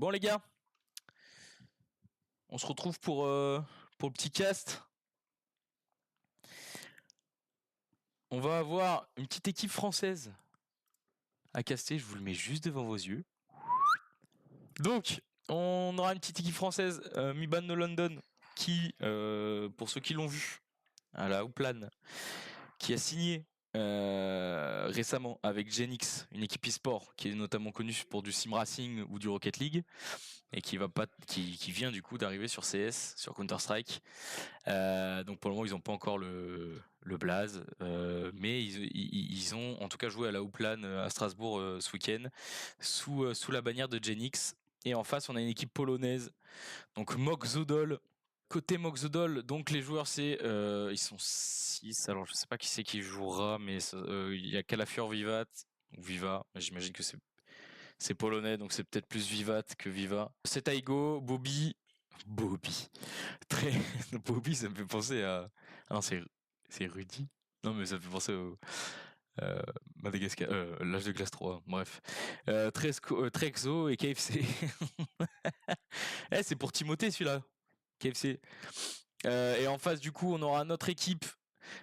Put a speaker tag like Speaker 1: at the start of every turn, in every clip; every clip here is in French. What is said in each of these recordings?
Speaker 1: Bon les gars, on se retrouve pour le petit cast. On va avoir une petite équipe française à caster, je vous le mets juste devant vos yeux. Donc, on aura une petite équipe française, Miban No London, qui, pour ceux qui l'ont vu, à la Hooplan, qui a signé récemment avec Genix, une équipe e-sport qui est notamment connue pour du sim racing ou du Rocket League, et qui vient du coup d'arriver sur CS, sur Counter-Strike. Donc pour le moment ils n'ont pas encore le blaze, mais ils ont en tout cas joué à la Hooplan à Strasbourg ce week-end sous la bannière de Genix. Et en face on a une équipe polonaise, donc Mok Zodol. Côté Mok Zodol, donc les joueurs ils sont 6, alors je sais pas qui c'est qui jouera, mais il y a Calafior Vivat, ou Viva, j'imagine que c'est polonais, donc c'est peut-être plus Vivat que Viva. C'est Taigo, Bobby. Très Bobby, ça me fait penser à... Ah non, c'est Rudy. Non, mais ça me fait penser au Madagascar, l'âge de glace 3, bref. Trexo et KFC. C'est pour Timothée celui-là, KFC. Et en face, du coup, on aura notre équipe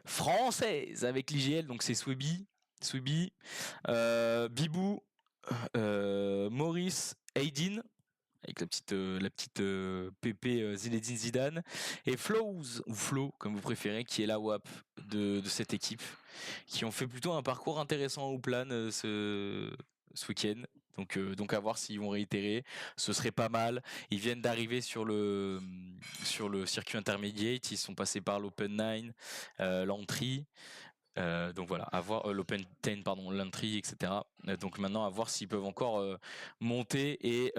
Speaker 1: française avec l'IGL, donc c'est Sweeby, Bibou, Maurice, Aidin, avec la petite Pépé Zinedine Zidane, et Flows, ou Flo comme vous préférez, qui est la WAP de cette équipe, qui ont fait plutôt un parcours intéressant au plan ce week-end. Donc à voir s'ils vont réitérer, ce serait pas mal. Ils viennent d'arriver sur le circuit intermediate, ils sont passés par l'Open 9, l'Entry. Donc voilà, à voir l'Open 10, pardon, l'Entry, etc. Donc maintenant, à voir s'ils peuvent encore monter et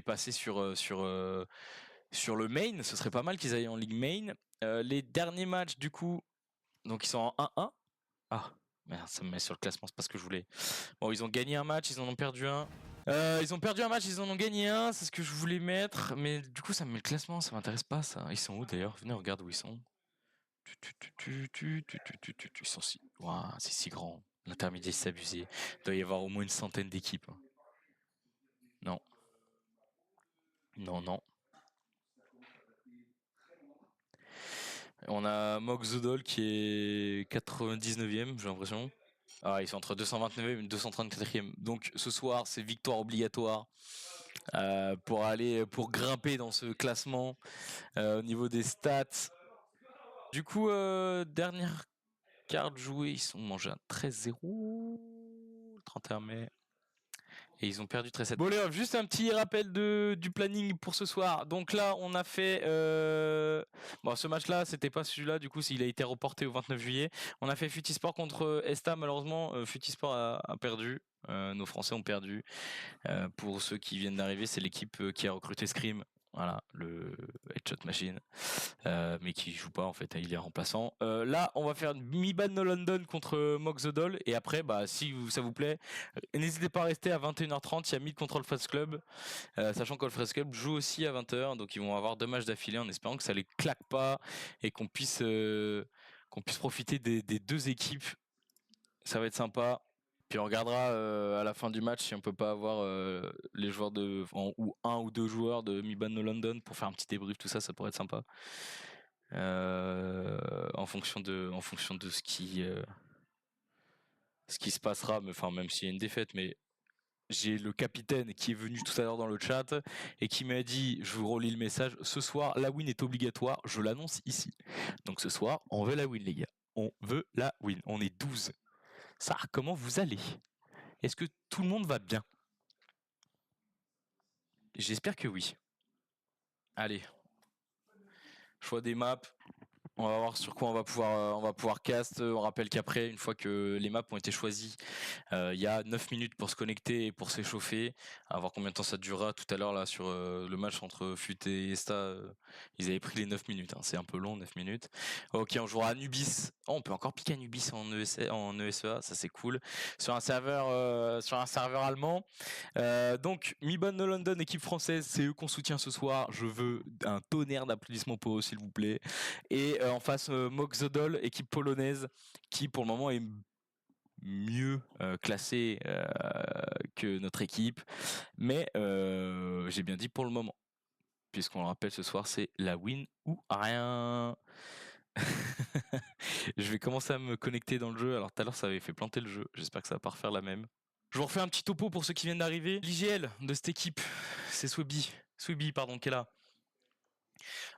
Speaker 1: passer sur le main. Ce serait pas mal qu'ils aillent en Ligue main. Les derniers matchs, du coup, donc ils sont en 1-1. Ah, merde, ça me met sur le classement, c'est pas ce que je voulais. Bon, ils ont gagné un match, ils en ont perdu un. Ils ont perdu un match, ils en ont gagné un, c'est ce que je voulais mettre, mais du coup ça me met le classement, ça m'intéresse pas ça. Ils sont où d'ailleurs? Venez, regarde où ils sont. Ils sont si... Ouah, c'est si grand. L'intermédiaire, c'est abusé. Il doit y avoir au moins une centaine d'équipes. Non. Non. On a Mok Zodol qui est 99e, j'ai l'impression. Ah, ils sont entre 229e et 234e. Donc ce soir, c'est victoire obligatoire pour grimper dans ce classement au niveau des stats. Du coup, dernière carte jouée, ils sont mangés un 13-0 le 31 mai. Et ils ont perdu 13-7. Bon les juste un petit rappel du planning pour ce soir. Donc là, on a fait... Bon, ce match-là, c'était pas celui-là, du coup, il a été reporté au 29 juillet. On a fait Futisport contre Esta, malheureusement, Futisport a perdu. Nos Français ont perdu. Pour ceux qui viennent d'arriver, c'est l'équipe qui a recruté Scream. Voilà, le Headshot Machine, mais qui joue pas en fait, il est remplaçant. Là, on va faire Miban No London contre Mok Zodol, et après, si ça vous plaît, n'hésitez pas à rester à 21h30. Il y a Mid contre le Fresh Club, sachant que le Fresh Club joue aussi à 20h, donc ils vont avoir 2 matchs d'affilée en espérant que ça les claque pas et qu'on puisse profiter des 2 équipes. Ça va être sympa. Puis on regardera à la fin du match si on peut pas avoir les joueurs ou 1 ou 2 joueurs de Miban No London pour faire un petit débrief, tout ça, ça pourrait être sympa. En fonction de ce qui se passera, même s'il y a une défaite, mais j'ai le capitaine qui est venu tout à l'heure dans le chat et qui m'a dit, je vous relis le message, ce soir la win est obligatoire, je l'annonce ici. Donc ce soir, on veut la win les gars, on veut la win, on est 12. Ça, comment vous allez? Est-ce que tout le monde va bien? J'espère que oui. Allez. Choix des maps. On va voir sur quoi on va pouvoir cast. On rappelle qu'après, une fois que les maps ont été choisies, il y a 9 minutes pour se connecter et pour s'échauffer. À voir combien de temps ça durera. Tout à l'heure là sur le match entre Fut et Esta, ils avaient pris les 9 minutes. C'est un peu long, 9 minutes. Ok, on jouera Anubis. Oh, on peut encore piquer Anubis en ESEA, ça c'est cool. Sur un serveur allemand. Donc Miban No London, équipe française, c'est eux qu'on soutient ce soir. Je veux un tonnerre d'applaudissements pour eux, s'il vous plaît. Et en face, Mok Zodol, équipe polonaise, qui pour le moment est mieux classé que notre équipe, mais j'ai bien dit pour le moment, puisqu'on le rappelle ce soir c'est la win ou rien. Je vais commencer à me connecter dans le jeu. Alors tout à l'heure ça avait fait planter le jeu, j'espère que ça va pas refaire la même. Je vous refais un petit topo pour ceux qui viennent d'arriver. L'IGL de cette équipe, c'est Sweeby pardon, qui est là.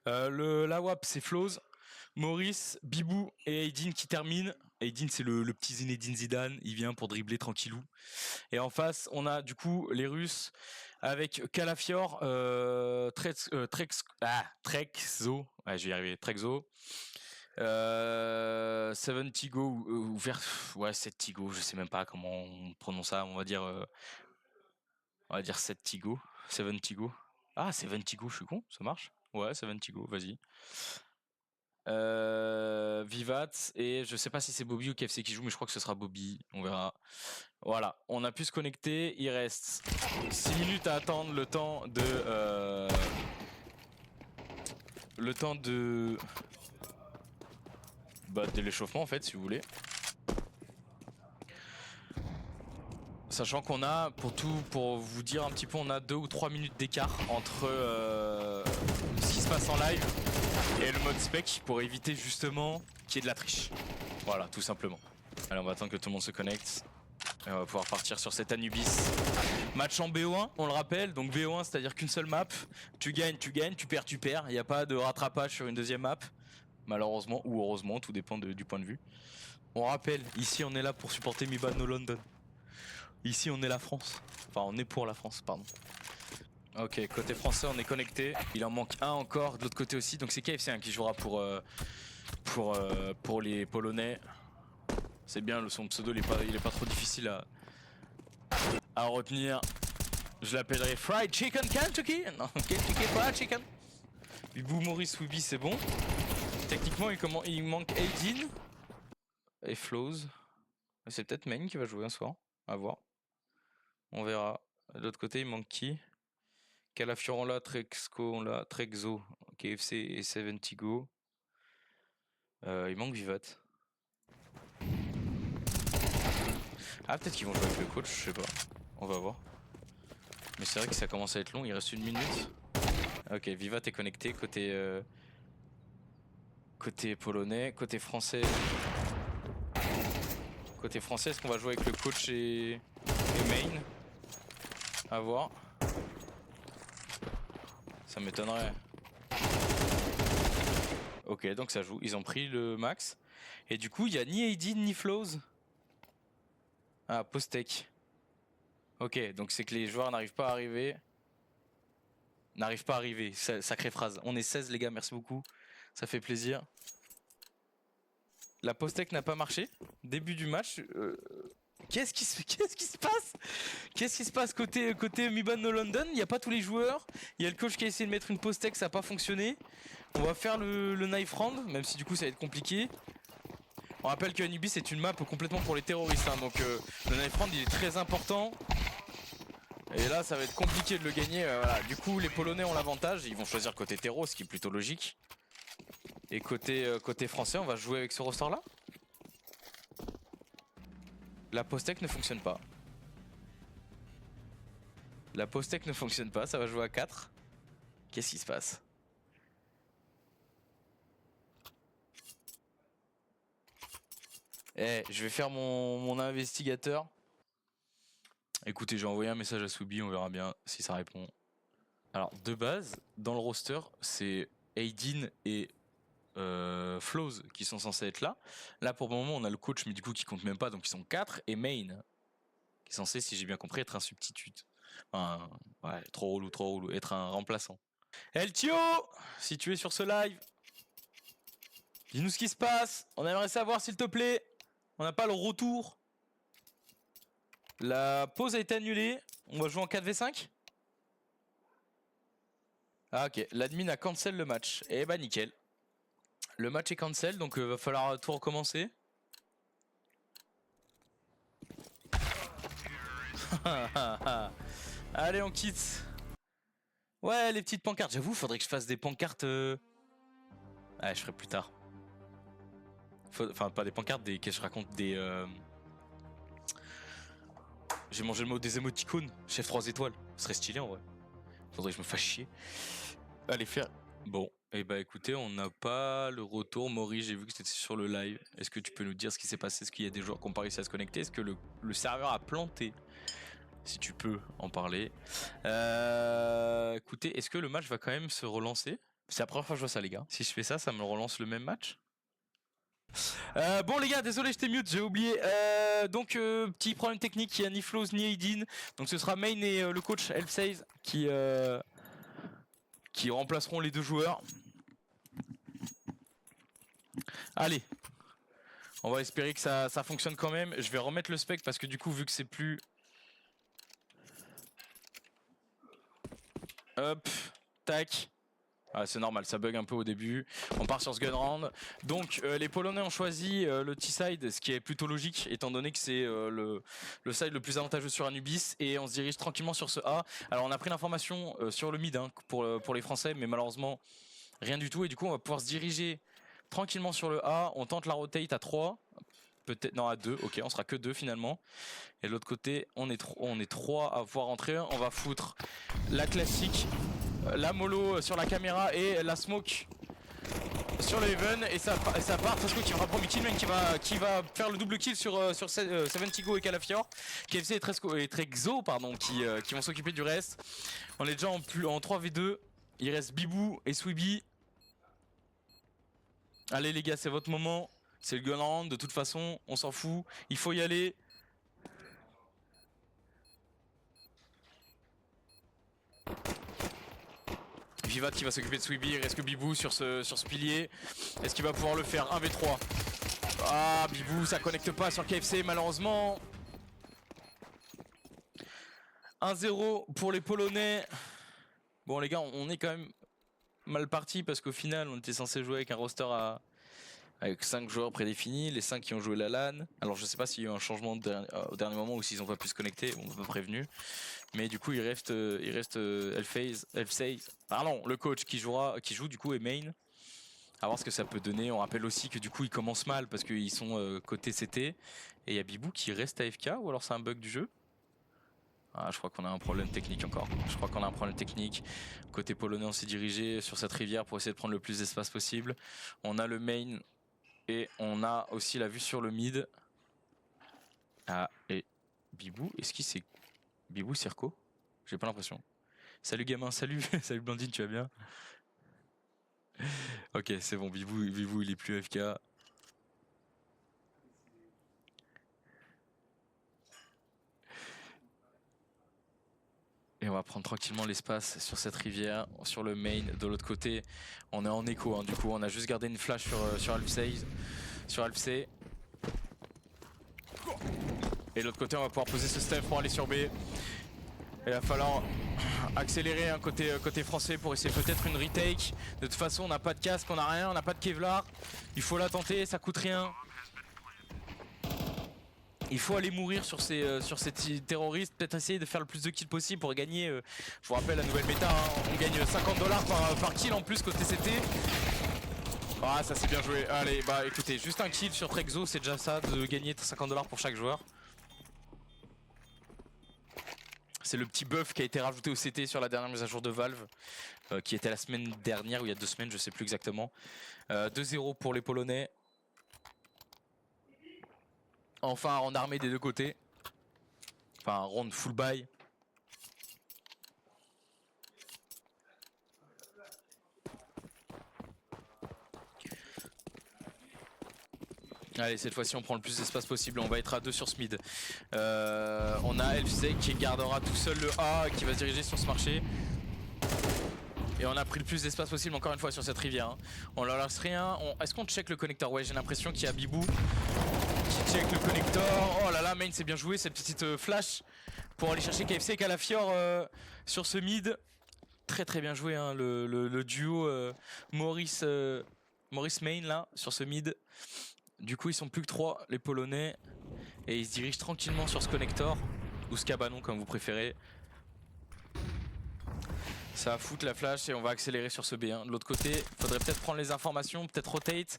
Speaker 1: La WAP c'est Flows, Maurice, Bibou et Aidin qui terminent. Aidin c'est le petit Zinedine Zidane, il vient pour dribbler tranquillou. Et en face on a du coup les Russes avec Calafior, Trexo, ouais je vais y arriver, Trexo, Seven Tigo ou ouais 7 Tigo, je sais même pas comment on prononce ça, on va dire 7 Tigo, 7 Tigo. Ah 7 Tigo, je suis con, ça marche. Ouais 7 Tigo, vas-y. Vivat et je sais pas si c'est Bobby ou KFC qui joue, mais je crois que ce sera Bobby, on verra. Voilà, on a pu se connecter, il reste 6 minutes à attendre, le temps de de l'échauffement en fait si vous voulez. Sachant qu'on a, pour vous dire un petit peu, on a 2 ou 3 minutes d'écart entre ce qui se passe en live et le mode spec pour éviter justement qu'il y ait de la triche. Voilà, tout simplement. Allez, on va attendre que tout le monde se connecte. Et on va pouvoir partir sur cet Anubis. Match en BO1, on le rappelle, donc BO1 c'est-à-dire qu'une seule map. Tu gagnes, tu perds, tu perds. Il n'y a pas de rattrapage sur une deuxième map. Malheureusement ou heureusement, tout dépend du point de vue. On rappelle, ici on est là pour supporter Miban No London. Ici on est la France. Enfin on est pour la France, pardon. Ok, côté français on est connecté. Il en manque un encore de l'autre côté aussi. Donc c'est KFC qui jouera pour les Polonais. C'est bien, son pseudo il est pas trop difficile à retenir. Je l'appellerai Fried Chicken Kentucky. Non, Kentucky Fried Chicken. Bibou, Maurice, Weeby, c'est bon. Techniquement, il manque Aidin et Flows. C'est peut-être Main qui va jouer un soir. À voir. On verra. De l'autre côté, il manque qui? Calafior, on l'a. Trexco, on l'a. Trexo, KFC et 70 Go. Il manque Vivat. Ah, peut-être qu'ils vont jouer avec le coach, je sais pas. On va voir. Mais c'est vrai que ça commence à être long, il reste 1 minute. Ok, Vivat est connecté côté polonais, côté français. Côté français, est-ce qu'on va jouer avec le coach et main? À voir. Ça m'étonnerait. Ok, donc ça joue. Ils ont pris le max. Et du coup, il n'y a ni Aidin ni Flows. Ah, Postek. Ok, donc c'est que les joueurs n'arrivent pas à arriver. Sacrée phrase. On est 16 les gars, merci beaucoup. Ça fait plaisir. La Postek n'a pas marché. Début du match. Qu'est-ce qui se passe? Qu'est-ce qui se passe côté Miban No London? Il n'y a pas tous les joueurs. Il y a le coach qui a essayé de mettre une Postek, ça n'a pas fonctionné. On va faire le knife round, même si du coup ça va être compliqué. On rappelle que Anubis est une map complètement pour les terroristes, hein, donc le knife round il est très important. Et là ça va être compliqué de le gagner. Voilà. Du coup les Polonais ont l'avantage, ils vont choisir côté terreau, ce qui est plutôt logique. Et côté français, on va jouer avec ce roster là. La Postek ne fonctionne pas. La Postek ne fonctionne pas, ça va jouer à 4. Qu'est-ce qui se passe? Je vais faire mon investigateur. Écoutez, j'ai envoyé un message à Soubi, on verra bien si ça répond. Alors, de base, dans le roster, c'est Aidin et Flows qui sont censés être là. Là, pour le moment, on a le coach, mais du coup, qui compte même pas, donc ils sont 4. Et Main, qui est censé, si j'ai bien compris, être un substitut. Enfin, ouais, trop relou, être un remplaçant. Eltio, si tu es sur ce live, dis-nous ce qui se passe. On aimerait savoir, s'il te plaît. On n'a pas le retour. La pause a été annulée. On va jouer en 4v5. Ah ok, l'admin a cancel le match. Eh bah nickel. Le match est cancel, donc va falloir tout recommencer. Allez, on quitte. Ouais, les petites pancartes. J'avoue, faudrait que je fasse des pancartes. Ah, je ferai plus tard. Enfin, pas des pancartes, qu'est-ce que je raconte, J'ai mangé le mot des émoticônes. Chef 3 étoiles. Ce serait stylé en vrai. Faudrait que je me fasse chier. Allez faire. Bon, et bah écoutez, on n'a pas le retour. Maury, j'ai vu que c'était sur le live. Est-ce que tu peux nous dire ce qui s'est passé? Est-ce qu'il y a des joueurs qui ont pas réussi à se connecter? Est-ce que le serveur a planté? Si tu peux en parler. Écoutez, est-ce que le match va quand même se relancer? C'est la première fois que je vois ça, les gars. Si je fais ça, ça me relance le même match? Bon les gars, désolé, j'étais mute, j'ai oublié. Donc petit problème technique, il y a ni Flows ni Aidin. Donc ce sera Main et le coach Elf16 qui remplaceront les deux joueurs. Allez, on va espérer que ça fonctionne quand même. Je vais remettre le spec parce que du coup, vu que c'est plus... Hop, tac. Ah, c'est normal, ça bug un peu au début. On part sur ce gun round. Donc les Polonais ont choisi le T-side, ce qui est plutôt logique étant donné que c'est le side le plus avantageux sur Anubis, et on se dirige tranquillement sur ce A. Alors on a pris l'information sur le mid hein, pour les Français, mais malheureusement rien du tout, et du coup on va pouvoir se diriger tranquillement sur le A. On tente la rotate à 3, peut-être non à 2, ok, on sera que 2 finalement. Et de l'autre côté on est 3 à pouvoir entrer. On va foutre la classique, la mollo sur la caméra et la smoke sur le Heaven, et ça part. Tasco qui va prendre Killman qui va faire le double kill sur 70go et Calafior. KFC et Trexo pardon qui vont s'occuper du reste. On est déjà en 3v2. Il reste Bibou et Sweeby. Allez les gars, c'est votre moment. C'est le gun round, de toute façon on s'en fout, il faut y aller. Vivat qui va s'occuper de Sweeby, il reste que Bibou sur ce pilier. Est-ce qu'il va pouvoir le faire? 1v3. Ah, Bibou, ça connecte pas sur KFC malheureusement. 1-0 pour les Polonais. Bon les gars, on est quand même mal parti parce qu'au final on était censé jouer avec un roster avec 5 joueurs prédéfinis, les 5 qui ont joué la LAN. Alors je sais pas s'il y a eu un changement au dernier moment ou s'ils ont pas pu se connecter, on m'a pas prévenu. Mais du coup il reste Elf16, pardon, le coach qui joue du coup, et Main. À voir ce que ça peut donner. On rappelle aussi que du coup ils commencent mal parce qu'ils sont côté CT. Et il y a Bibou qui reste AFK, ou alors c'est un bug du jeu? Ah, je crois qu'on a un problème technique encore. Je crois qu'on a un problème technique. Côté polonais, on s'est dirigé sur cette rivière pour essayer de prendre le plus d'espace possible. On a le main et on a aussi la vue sur le mid. Ah, et Bibou, est-ce qu'il c'est... Bibou, Circo? J'ai pas l'impression. Salut gamin, salut. Salut Blandine, tu vas bien? Ok, c'est bon, Bibou il est plus AFK. Et on va prendre tranquillement l'espace sur cette rivière, sur le main. De l'autre côté, on est en écho, hein. Du coup on a juste gardé une flash sur Alfc. Et de l'autre côté on va pouvoir poser ce step pour aller sur B. Il va falloir accélérer côté français pour essayer peut-être une retake. De toute façon on n'a pas de casque, on n'a rien, on n'a pas de Kevlar. Il faut la tenter, ça coûte rien. Il faut aller mourir sur ces terroristes, peut-être essayer de faire le plus de kills possible pour gagner, je vous rappelle la nouvelle méta, hein, on gagne 50 $ par kill en plus côté CT. Ah, ça c'est bien joué. Allez, bah écoutez, juste un kill sur Trexo, c'est déjà ça, de gagner 50 $ pour chaque joueur. C'est le petit buff qui a été rajouté au CT sur la dernière mise à jour de Valve, qui était la semaine dernière ou il y a 2 semaines, je sais plus exactement. 2-0 pour les Polonais. Enfin un round armé des deux côtés. Enfin un round full buy. Allez, cette fois-ci on prend le plus d'espace possible, on va être à 2 sur ce mid. On a Elfsec qui gardera tout seul le A et qui va se diriger sur ce marché. Et on a pris le plus d'espace possible encore une fois sur cette rivière, hein. On leur laisse rien. Est-ce qu'on check le connecteur? Ouais, j'ai l'impression qu'il y a Bibou qui check le connecteur. Oh là là, main c'est bien joué, cette petite flash pour aller chercher KFC et Calafior sur ce mid. Très très bien joué, hein, le duo Maurice main là sur ce mid. Du coup ils sont plus que 3 les Polonais. Et ils se dirigent tranquillement sur ce connector, ou ce cabanon comme vous préférez. Ça va foutre la flash et on va accélérer sur ce B1. De l'autre côté, faudrait peut-être prendre les informations, peut-être rotate.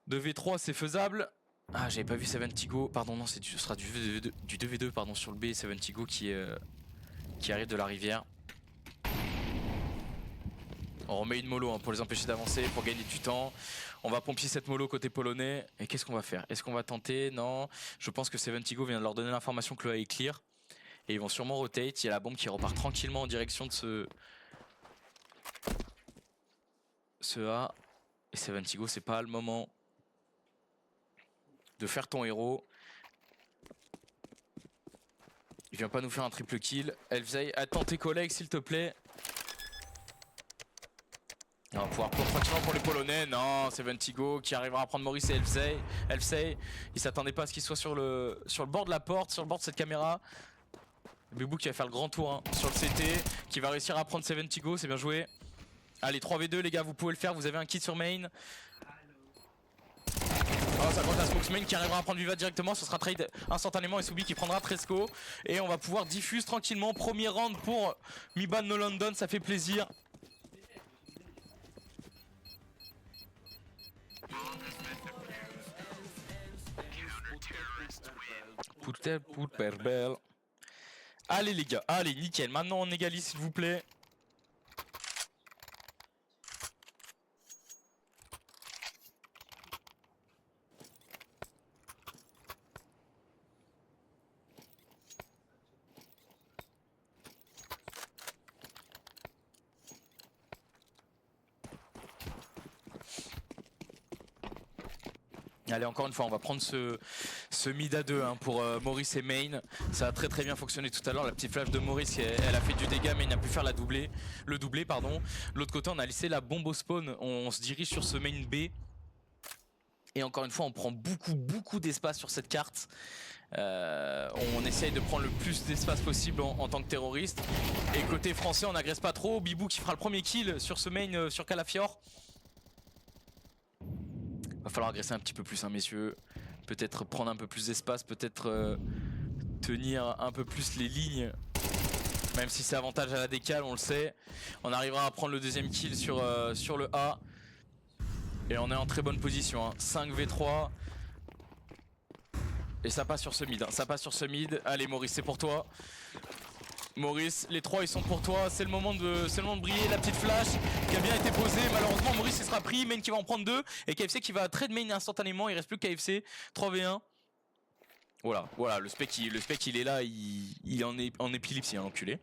Speaker 1: 2v3 c'est faisable. Ah, j'avais pas vu Seventigo. Pardon, non, ce sera du 2v2 pardon, sur le B. Seventigo qui arrive de la rivière. On remet une mollo hein, pour les empêcher d'avancer, pour gagner du temps. On va pompier cette mollo côté polonais. Et qu'est-ce qu'on va faire? Est-ce qu'on va tenter? Non. Je pense que Seventigo vient de leur donner l'information que le A est clear. Et ils vont sûrement rotate. Il y a la bombe qui repart tranquillement en direction de ce A. Et Seventigo, c'est pas le moment de faire ton héros. Il vient pas nous faire un triple kill. Elfzey, attends tes collègues s'il te plaît. On va pouvoir court tranquillement pour les Polonais. Non, Seventigo qui arrivera à prendre Maurice et Elfzey. Il s'attendait pas à ce qu'il soit sur le bord de la porte, sur le bord de cette caméra. Bibou qui va faire le grand tour hein, sur le CT, qui va réussir à prendre Seventigo, c'est bien joué. Allez, 3v2 les gars, vous pouvez le faire, vous avez un kit sur main. Oh, ça compte la Smokes main qui arrivera à prendre Viva directement, ce sera trade instantanément et Soubi qui prendra Tresco. Et on va pouvoir diffuse tranquillement, premier round pour Miban No London, ça fait plaisir. Put per belle. Allez les gars, allez nickel, maintenant on égalise s'il vous plaît. Allez, encore une fois, on va prendre ce mid à 2 hein, pour Maurice et Main. Ça a très bien fonctionné tout à l'heure. La petite flash de Maurice, elle a fait du dégât, mais il n'a pu faire le doublé. Pardon. De l'autre côté, on a laissé la bombe au spawn. On se dirige sur ce main B. Et encore une fois, on prend beaucoup d'espace sur cette carte. On essaye de prendre le plus d'espace possible en tant que terroriste. Et côté français, on n'agresse pas trop. Bibou qui fera le premier kill sur ce main sur Calafior. Va falloir agresser un petit peu plus hein, messieurs. Peut-être prendre un peu plus d'espace, peut-être tenir un peu plus les lignes. Même si c'est avantage à la décale, on le sait. On arrivera à prendre le deuxième kill sur le A. Et on est en très bonne position hein. 5v3. Et ça passe sur ce mid hein. Ça passe sur ce mid. Allez Maurice, c'est pour toi. Maurice, les trois ils sont pour toi, c'est le moment de briller. La petite flash qui a bien été posée. Malheureusement Maurice il sera pris, Main qui va en prendre 2 et KFC qui va trade Main instantanément. Il reste plus que KFC, 3v1. Voilà, le spec il est là, il est en épilepsie hein, l'enculé.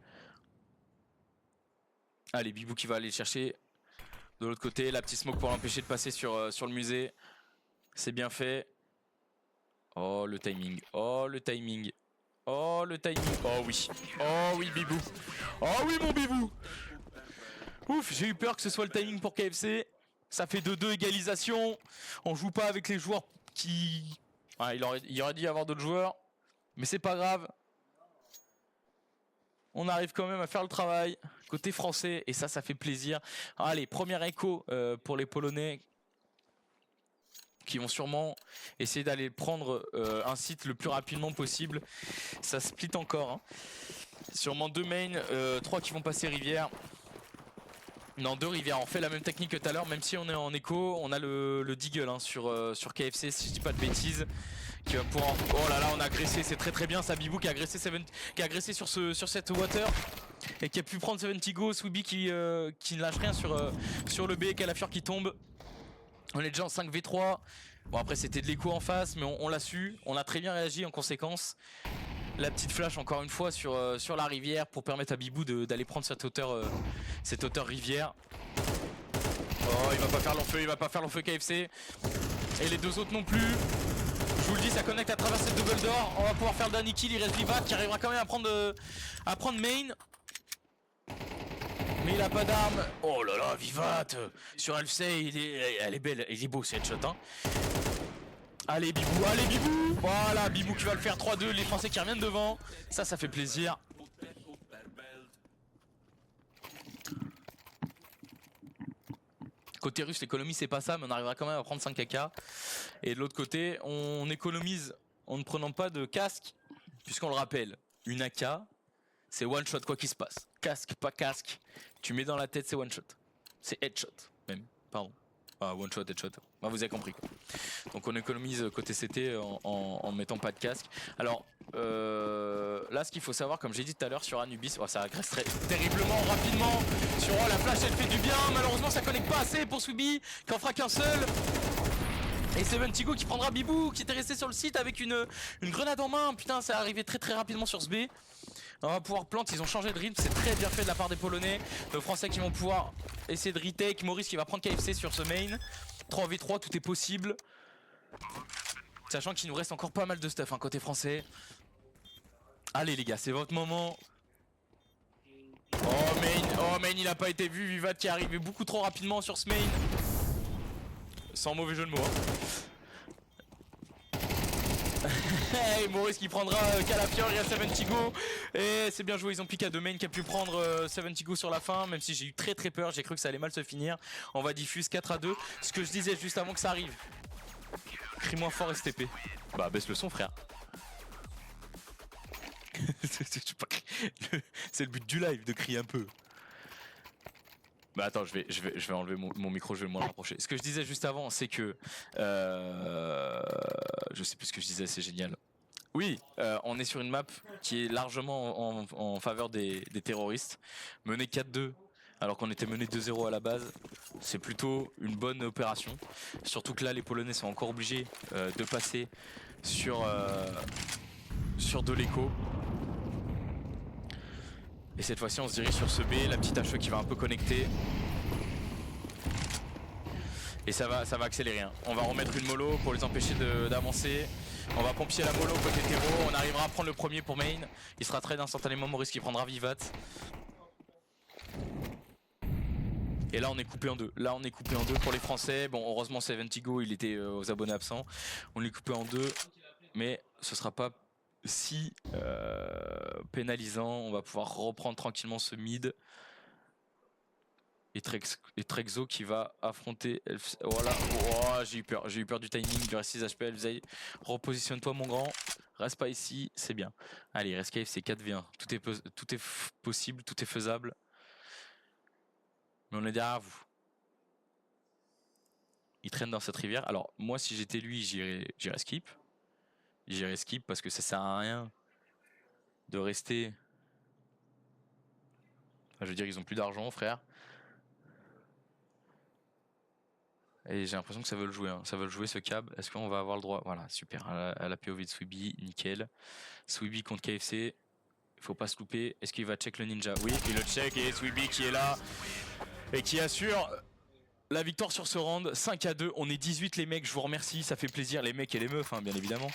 Speaker 1: Allez, Bibou qui va aller le chercher de l'autre côté. La petite smoke pour l'empêcher de passer sur le musée. C'est bien fait. Oh le timing, oh le timing. Oh le timing, oh oui Bibou, oh oui mon Bibou. Ouf, j'ai eu peur que ce soit le timing pour KFC. Ça fait 2-2 égalisation. On joue pas avec les joueurs qui... Ah, il aurait dû y avoir d'autres joueurs, mais c'est pas grave. On arrive quand même à faire le travail côté français et ça fait plaisir. Allez, premier écho pour les Polonais qui vont sûrement essayer d'aller prendre un site le plus rapidement possible. Ça split encore hein. Sûrement 2 mains, 3 qui vont passer rivière. Non, 2 rivières, on fait la même technique que tout à l'heure, même si on est en écho, on a le Deagle hein, sur KFC si je dis pas de bêtises. Qui va pouvoir... Oh là là, on a agressé, c'est très bien ça. Bibou qui a agressé sur cette water et qui a pu prendre Seventigo. Swiby qui ne lâche rien sur le B, Calafior qui tombe. On est déjà en 5v3. Bon après c'était de l'écho en face, mais on l'a su, on a très bien réagi en conséquence. La petite flash encore une fois sur la rivière pour permettre à Bibou d'aller prendre cette hauteur rivière. Oh il va pas faire l'enfeu KFC. Et les deux autres non plus. Je vous le dis, ça connecte à travers cette double door. On va pouvoir faire le dernier kill, il reste Vivat qui arrivera quand même à prendre main. Mais il a pas d'arme. Oh là là, Vivat sur Elfzey, elle est belle, il est beau ce headshot hein. Allez Bibou. Voilà, Bibou qui va le faire 3-2, les Français qui reviennent devant. Ça fait plaisir. Côté russe, l'économie c'est pas ça, mais on arrivera quand même à prendre 5 AK. Et de l'autre côté, on économise en ne prenant pas de casque, puisqu'on le rappelle, une AK, c'est one shot quoi qu'il se passe. Casque, pas casque, tu mets dans la tête c'est one shot. C'est headshot même, pardon. Ah, one shot, headshot. Bah, vous avez compris. Donc on économise côté CT en mettant pas de casque. Alors là, ce qu'il faut savoir, comme j'ai dit tout à l'heure sur Anubis, ça agresse terriblement rapidement. Sur la flash, elle fait du bien. Malheureusement, ça connecte pas assez pour Swiby, qui en fera qu'un seul. Et Seventigo qui prendra Bibou, qui était resté sur le site avec une grenade en main. Putain, ça arrivé très rapidement sur ce B. On va pouvoir plant, ils ont changé de rythme, c'est très bien fait de la part des Polonais. Les Français qui vont pouvoir essayer de retake. Maurice qui va prendre KFC sur ce main. 3v3, tout est possible. Sachant qu'il nous reste encore pas mal de stuff côté français. Allez les gars, c'est votre moment. Oh main, il a pas été vu. Vivat qui est arrivé beaucoup trop rapidement sur ce main. Sans mauvais jeu de mots. Hey, Maurice qui prendra Calafior, il y a Seventigo. Et c'est bien joué, ils ont piqué à deux main qui a pu prendre Seventigo sur la fin. Même si j'ai eu très peur, j'ai cru que ça allait mal se finir. On va diffuse 4-2. Ce que je disais juste avant que ça arrive. Crie-moi fort STP. Bah baisse le son frère. C'est le but du live de crier un peu. Bah attends, je vais enlever mon micro, je vais me rapprocher. Ce que je disais juste avant, c'est que je sais plus ce que je disais, c'est génial. Oui, on est sur une map qui est largement en faveur des terroristes. Mené 4-2, alors qu'on était mené 2-0 à la base, c'est plutôt une bonne opération. Surtout que là, les Polonais sont encore obligés de passer sur de l'écho. Et cette fois-ci, on se dirige sur ce B, la petite HE qui va un peu connecter. Et ça va accélérer. On va remettre une mollo pour les empêcher d'avancer. On va pompier la mollo côté terreau. On arrivera à prendre le premier pour main. Il sera trade instantanément. Maurice qui prendra Vivat. Et là on est coupé en deux. Là on est coupé en deux pour les Français. Bon, heureusement Seventigo il était aux abonnés absents. On est coupé en deux. Mais ce sera pas si pénalisant. On va pouvoir reprendre tranquillement ce mid. Et Trexo qui va affronter voilà. Oh, j'ai eu peur du timing du reste 6 HP. Elfzai, repositionne-toi mon grand. Reste pas ici, c'est bien. Allez, reste KF, c'est 4v1. Tout est possible, tout est faisable. Mais on est derrière vous. Il traîne dans cette rivière. Alors, moi, si j'étais lui, j'irais skip. J'irais skip parce que ça sert à rien de rester. Enfin, je veux dire, ils ont plus d'argent, frère. Et j'ai l'impression que ça veut le jouer, ça veut le jouer ce cab. Est-ce qu'on va avoir le droit? Voilà, super. À la POV de Swiby, nickel. Swiby contre KFC. Il faut pas se louper. Est-ce qu'il va check le ninja? Oui, il le check et Swiby qui est là et qui assure la victoire sur ce round. 5-2. On est 18 les mecs, je vous remercie. Ça fait plaisir les mecs et les meufs, bien évidemment.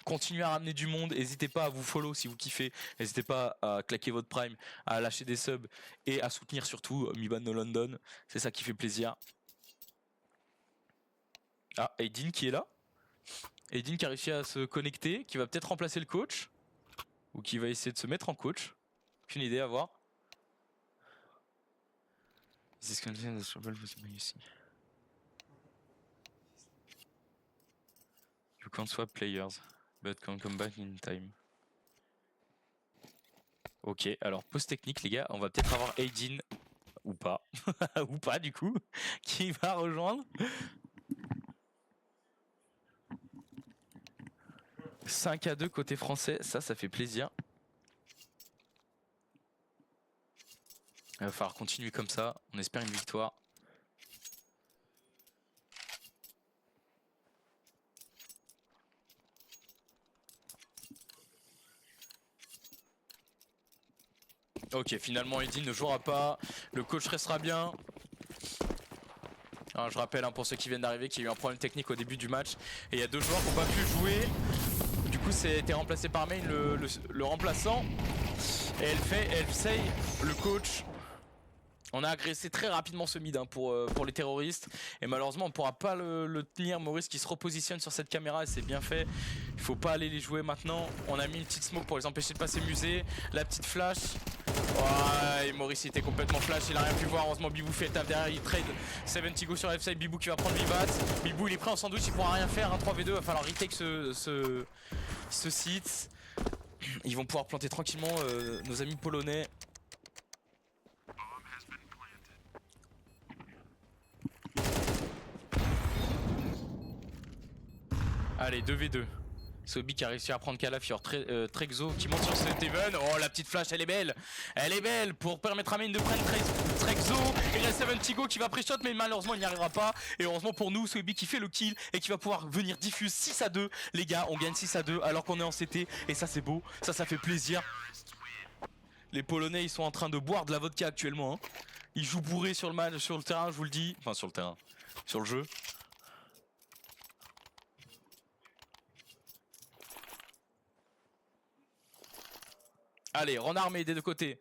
Speaker 1: Continuez à ramener du monde, n'hésitez pas à vous follow si vous kiffez, n'hésitez pas à claquer votre prime, à lâcher des subs et à soutenir surtout Miban No London, c'est ça qui fait plaisir. Ah, Aydin qui est là, Aydin qui a réussi à se connecter, qui va peut-être remplacer le coach, ou qui va essayer de se mettre en coach, aucune idée à voir. This content the trouble with me ici. You can't swap players. But can come back in time. Ok, alors pause technique les gars, on va peut-être avoir Aydin ou pas, ou pas du coup, qui va rejoindre. 5-2 côté français, ça fait plaisir. Il va falloir continuer comme ça, on espère une victoire. Ok, finalement Aydin ne jouera pas, le coach restera bien. Alors, je rappelle pour ceux qui viennent d'arriver qu'il y a eu un problème technique au début du match et il y a deux joueurs qui n'ont pas pu jouer. Du coup c'est été remplacé par Main le remplaçant. Et Elfzai, le coach. On a agressé très rapidement ce mid pour les terroristes. Et malheureusement on ne pourra pas le tenir. Maurice qui se repositionne sur cette caméra et c'est bien fait. Il faut pas aller les jouer maintenant. On a mis une petite smoke pour les empêcher de passer musée. La petite flash. Ouais, et Maurice était complètement flash, il a rien pu voir. Heureusement Bibou fait le taf derrière, il trade Seventigo sur F-side. Bibou qui va prendre Vivat. Bibou il est prêt en sandwich, il pourra rien faire. 3v2, il va falloir retake ce site. Ils vont pouvoir planter tranquillement nos amis polonais. Allez, 2v2. Sobi qui a réussi à prendre Calafior, Trexo qui monte sur cet even. Oh, la petite flash, elle est belle. Elle est belle pour permettre à Main de prendre Trexo. Il reste 70go qui va pré-shot, mais malheureusement il n'y arrivera pas. Et heureusement pour nous, Sobi qui fait le kill et qui va pouvoir venir diffuse 6-2. Les gars, on gagne 6-2 alors qu'on est en CT. Et ça c'est beau, ça fait plaisir. Les Polonais ils sont en train de boire de la vodka actuellement. Hein. Ils jouent bourrés sur le terrain, je vous le dis. Enfin sur le terrain, sur le jeu. Allez, renarmé des deux côtés.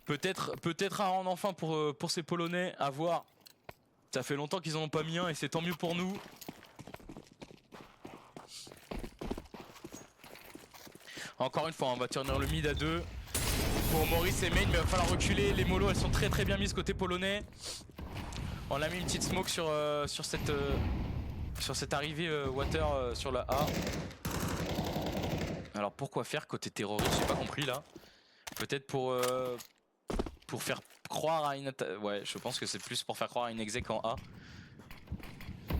Speaker 1: Peut-être un rang enfin pour ces Polonais à voir. Ça fait longtemps qu'ils en ont pas mis un et c'est tant mieux pour nous. Encore une fois, on va tenir le mid à 2. Pour Maurice et Main, mais il va falloir reculer. Les molos, elles sont très bien mises côté polonais. On a mis une petite smoke sur cette arrivée water sur la A. Alors pourquoi faire côté terroriste, j'ai pas compris là. Peut-être pour faire croire à une attaque. Ouais, je pense que c'est plus pour faire croire à une exec en A.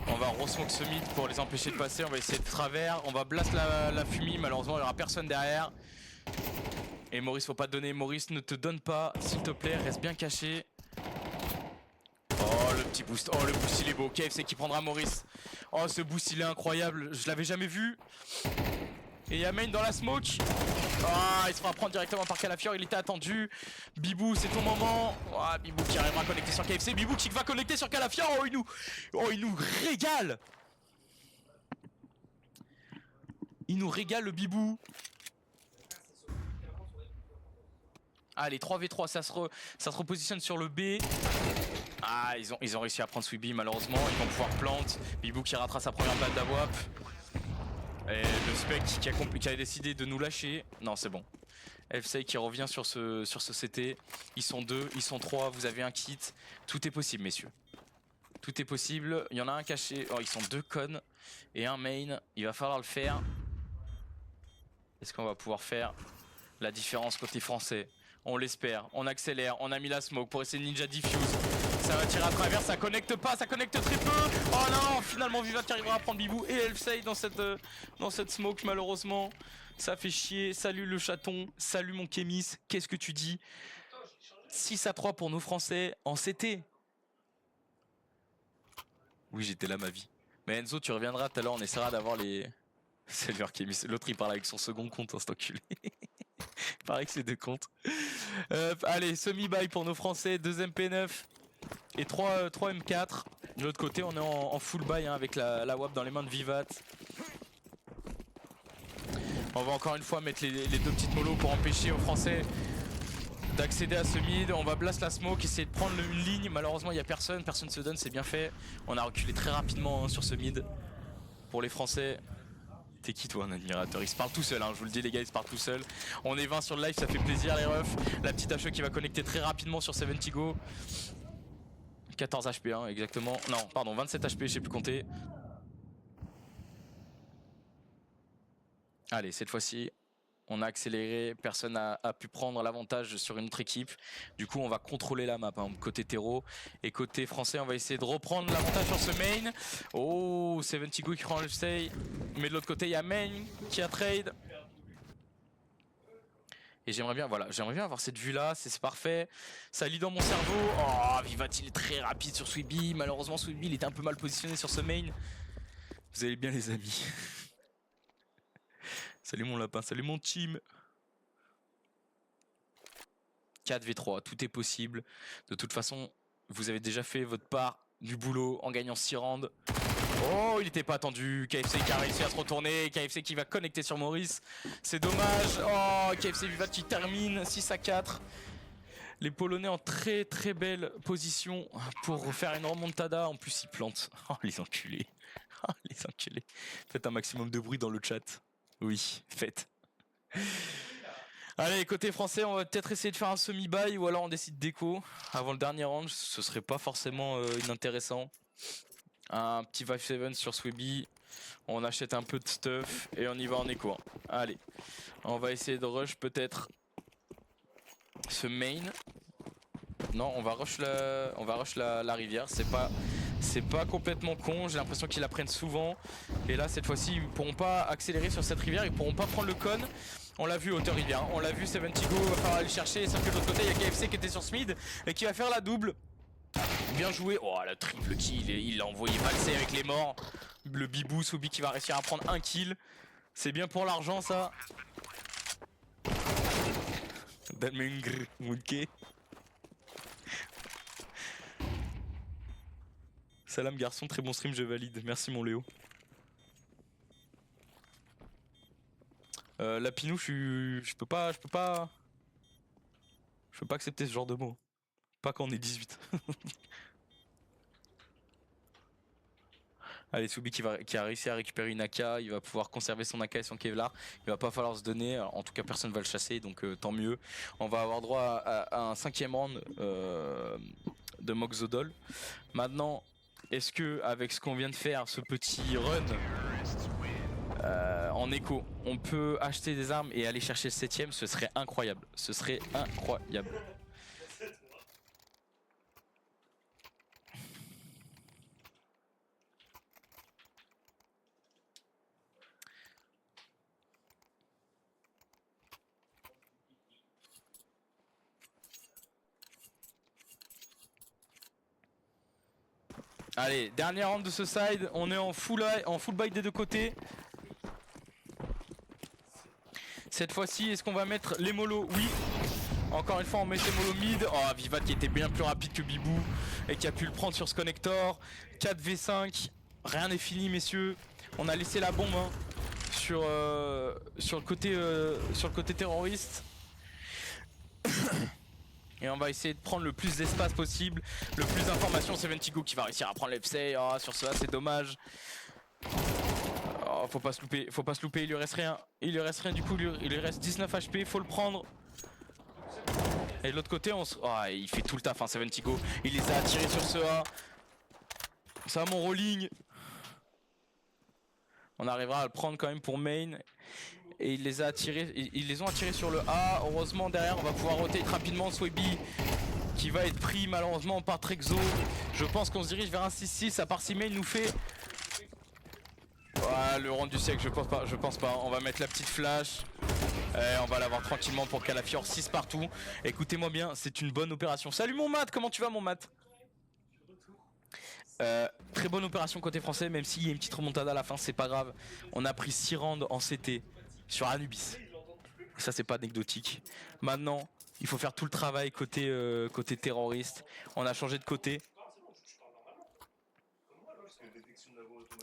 Speaker 1: On va re-smoke ce mid pour les empêcher de passer, on va essayer de travers, on va blast la fumée, malheureusement il n'y aura personne derrière. Et Maurice, faut pas te donner, Maurice ne te donne pas, s'il te plaît, reste bien caché. Oh le petit boost, oh le boost il est beau, KFC qui prendra Maurice. Oh ce boost il est incroyable, je l'avais jamais vu. Et il y a Main dans la smoke. Ah, il se fera prendre directement par Calafior, il était attendu. Bibou, c'est ton moment. Oh, Bibou qui arrivera à connecter sur KFC. Bibou qui va connecter sur Calafior. Oh, il nous régale. Il nous régale le Bibou. Allez, 3v3, ça se repositionne sur le B. Ah, ils ont réussi à prendre Sweeby malheureusement. Ils vont pouvoir plante. Bibou qui ratera sa première balle d'AWAP. Et le spec qui a décidé de nous lâcher. Non, c'est bon. Elfsei qui revient sur ce CT. Ils sont 2, ils sont 3, vous avez un kit. Tout est possible, messieurs. Tout est possible. Il y en a un caché. Oh, ils sont 2 connes et un main. Il va falloir le faire. Est-ce qu'on va pouvoir faire la différence côté français? On l'espère. On accélère. On a mis la smoke pour essayer de ninja diffuse. Ça va tirer à travers, ça connecte pas, ça connecte très peu. Oh non, finalement Vivat qui arrivera à prendre Bibou et Elfsei dans cette smoke malheureusement. Ça fait chier. Salut le chaton, salut mon Kémis, qu'est-ce que tu dis? 6-3 pour nos Français en CT. Oui, j'étais là ma vie. Mais Enzo, tu reviendras tout à l'heure, on essaiera d'avoir les... Salut leur Kémis, l'autre il parle avec son second compte, hein, cet enculé. Il paraît que c'est 2 comptes. Allez, semi-buy pour nos Français, 2 MP9. Et 3 M4. De l'autre côté, on est en full buy hein, avec la WAP dans les mains de Vivat. On va encore une fois mettre les 2 petites molos pour empêcher aux Français d'accéder à ce mid. On va blast la smoke, essayer de prendre une ligne. Malheureusement, il n'y a personne se donne, c'est bien fait. On a reculé très rapidement hein, sur ce mid. Pour les Français. T'es qui toi un admirateur? Il se parle tout seul, hein, je vous le dis les gars, il se parle tout seul. On est 20 sur le live, ça fait plaisir les refs. La petite HE qui va connecter très rapidement sur 70go. 14 HP hein, exactement. Non, pardon, 27 HP, je sais plus compter. Allez, cette fois-ci, on a accéléré. Personne n'a pu prendre l'avantage sur une autre équipe. Du coup, on va contrôler la map, hein, côté terreau. Et côté français, on va essayer de reprendre l'avantage sur ce main. Oh, 70go qui prend le stay. Mais de l'autre côté, il y a Main qui a trade. Et j'aimerais bien avoir cette vue là, c'est parfait. Ça lit dans mon cerveau. Oh, Vivat il est très rapide sur Sweeby. Malheureusement Sweeby il était un peu mal positionné sur ce main. Vous allez bien les amis. Salut mon lapin, salut mon team. 4v3, tout est possible. De toute façon, vous avez déjà fait votre part du boulot en gagnant 6 rounds. Oh, il n'était pas attendu. KFC qui a réussi à se retourner. KFC qui va connecter sur Maurice. C'est dommage. Oh, KFC Vivat qui termine 6-4. Les Polonais en très belle position pour faire une remontada. En plus, ils plantent. Oh, les enculés. Oh, les enculés. Faites un maximum de bruit dans le chat. Oui, faites. Allez, côté français, on va peut-être essayer de faire un semi-buy ou alors on décide d'écho avant le dernier round. Ce serait pas forcément inintéressant. Un petit Vive 7 sur Sweeby. On achète un peu de stuff et on y va en écho. Allez, on va essayer de rush peut-être ce main. Non, on va rush la rivière. C'est C'est pas complètement con, j'ai l'impression qu'ils la prennent souvent. Et là, cette fois-ci, ils pourront pas accélérer sur cette rivière, ils pourront pas prendre le con. On l'a vu, hauteur rivière, on l'a vu, Seventigo va falloir aller le chercher. Sauf que de l'autre côté, il y a KFC qui était sur Smid et qui va faire la double. Bien joué. Oh, le triple kill, il l'a envoyé valser avec les morts. Le bibou, Soubi qui va réussir à prendre un kill. C'est bien pour l'argent, ça. Damengr, Mounke. Salam garçon, très bon stream, je valide. Merci mon Léo. Lapinou, je peux pas accepter ce genre de mots. Pas quand on est 18. Allez, Soubi qui a réussi à récupérer une AK, il va pouvoir conserver son AK et son Kevlar. Il va pas falloir se donner, alors, en tout cas personne va le chasser, donc tant mieux. On va avoir droit à un 5ème round de Moxodol. Maintenant, est-ce que avec ce qu'on vient de faire, ce petit run en écho, on peut acheter des armes et aller chercher le 7ème? Ce serait incroyable, ce serait incroyable. Allez, dernière round de ce side, on est en full buy des deux côtés. Cette fois-ci, est-ce qu'on va mettre les molos? Oui. Encore une fois, on met les molos mid. Oh, Vivat qui était bien plus rapide que Bibou et qui a pu le prendre sur ce connector. 4v5, rien n'est fini, messieurs. On a laissé la bombe hein, sur le côté terroriste. Et on va essayer de prendre le plus d'espace possible, le plus d'informations. Seventigo qui va réussir à prendre l'FC. Oh, sur ça, c'est dommage. Oh, faut pas se louper, il lui reste rien. Du coup, il lui reste 19 HP, faut le prendre. Et de l'autre côté, oh, il fait tout le taf, hein, Seventigo. Il les a attirés sur ce A. Ça, mon rolling. On arrivera à le prendre quand même pour main. Et il les a attirés, ils les ont attirés sur le A. Heureusement derrière on va pouvoir rotate rapidement Swaby qui va être pris malheureusement par Trexo. Je pense qu'on se dirige vers un 6-6 à part si main nous fait. Ah, le round du siècle, je pense pas. On va mettre la petite flash. On va l'avoir tranquillement pour Calafior 6 partout. Écoutez-moi bien, c'est une bonne opération. Salut mon Mat, comment tu vas mon Mat? Très bonne opération côté français, même s'il y a une petite remontada à la fin, c'est pas grave. On a pris 6 rounds en CT sur Anubis. Ça c'est pas anecdotique. Maintenant, il faut faire tout le travail côté terroriste. On a changé de côté.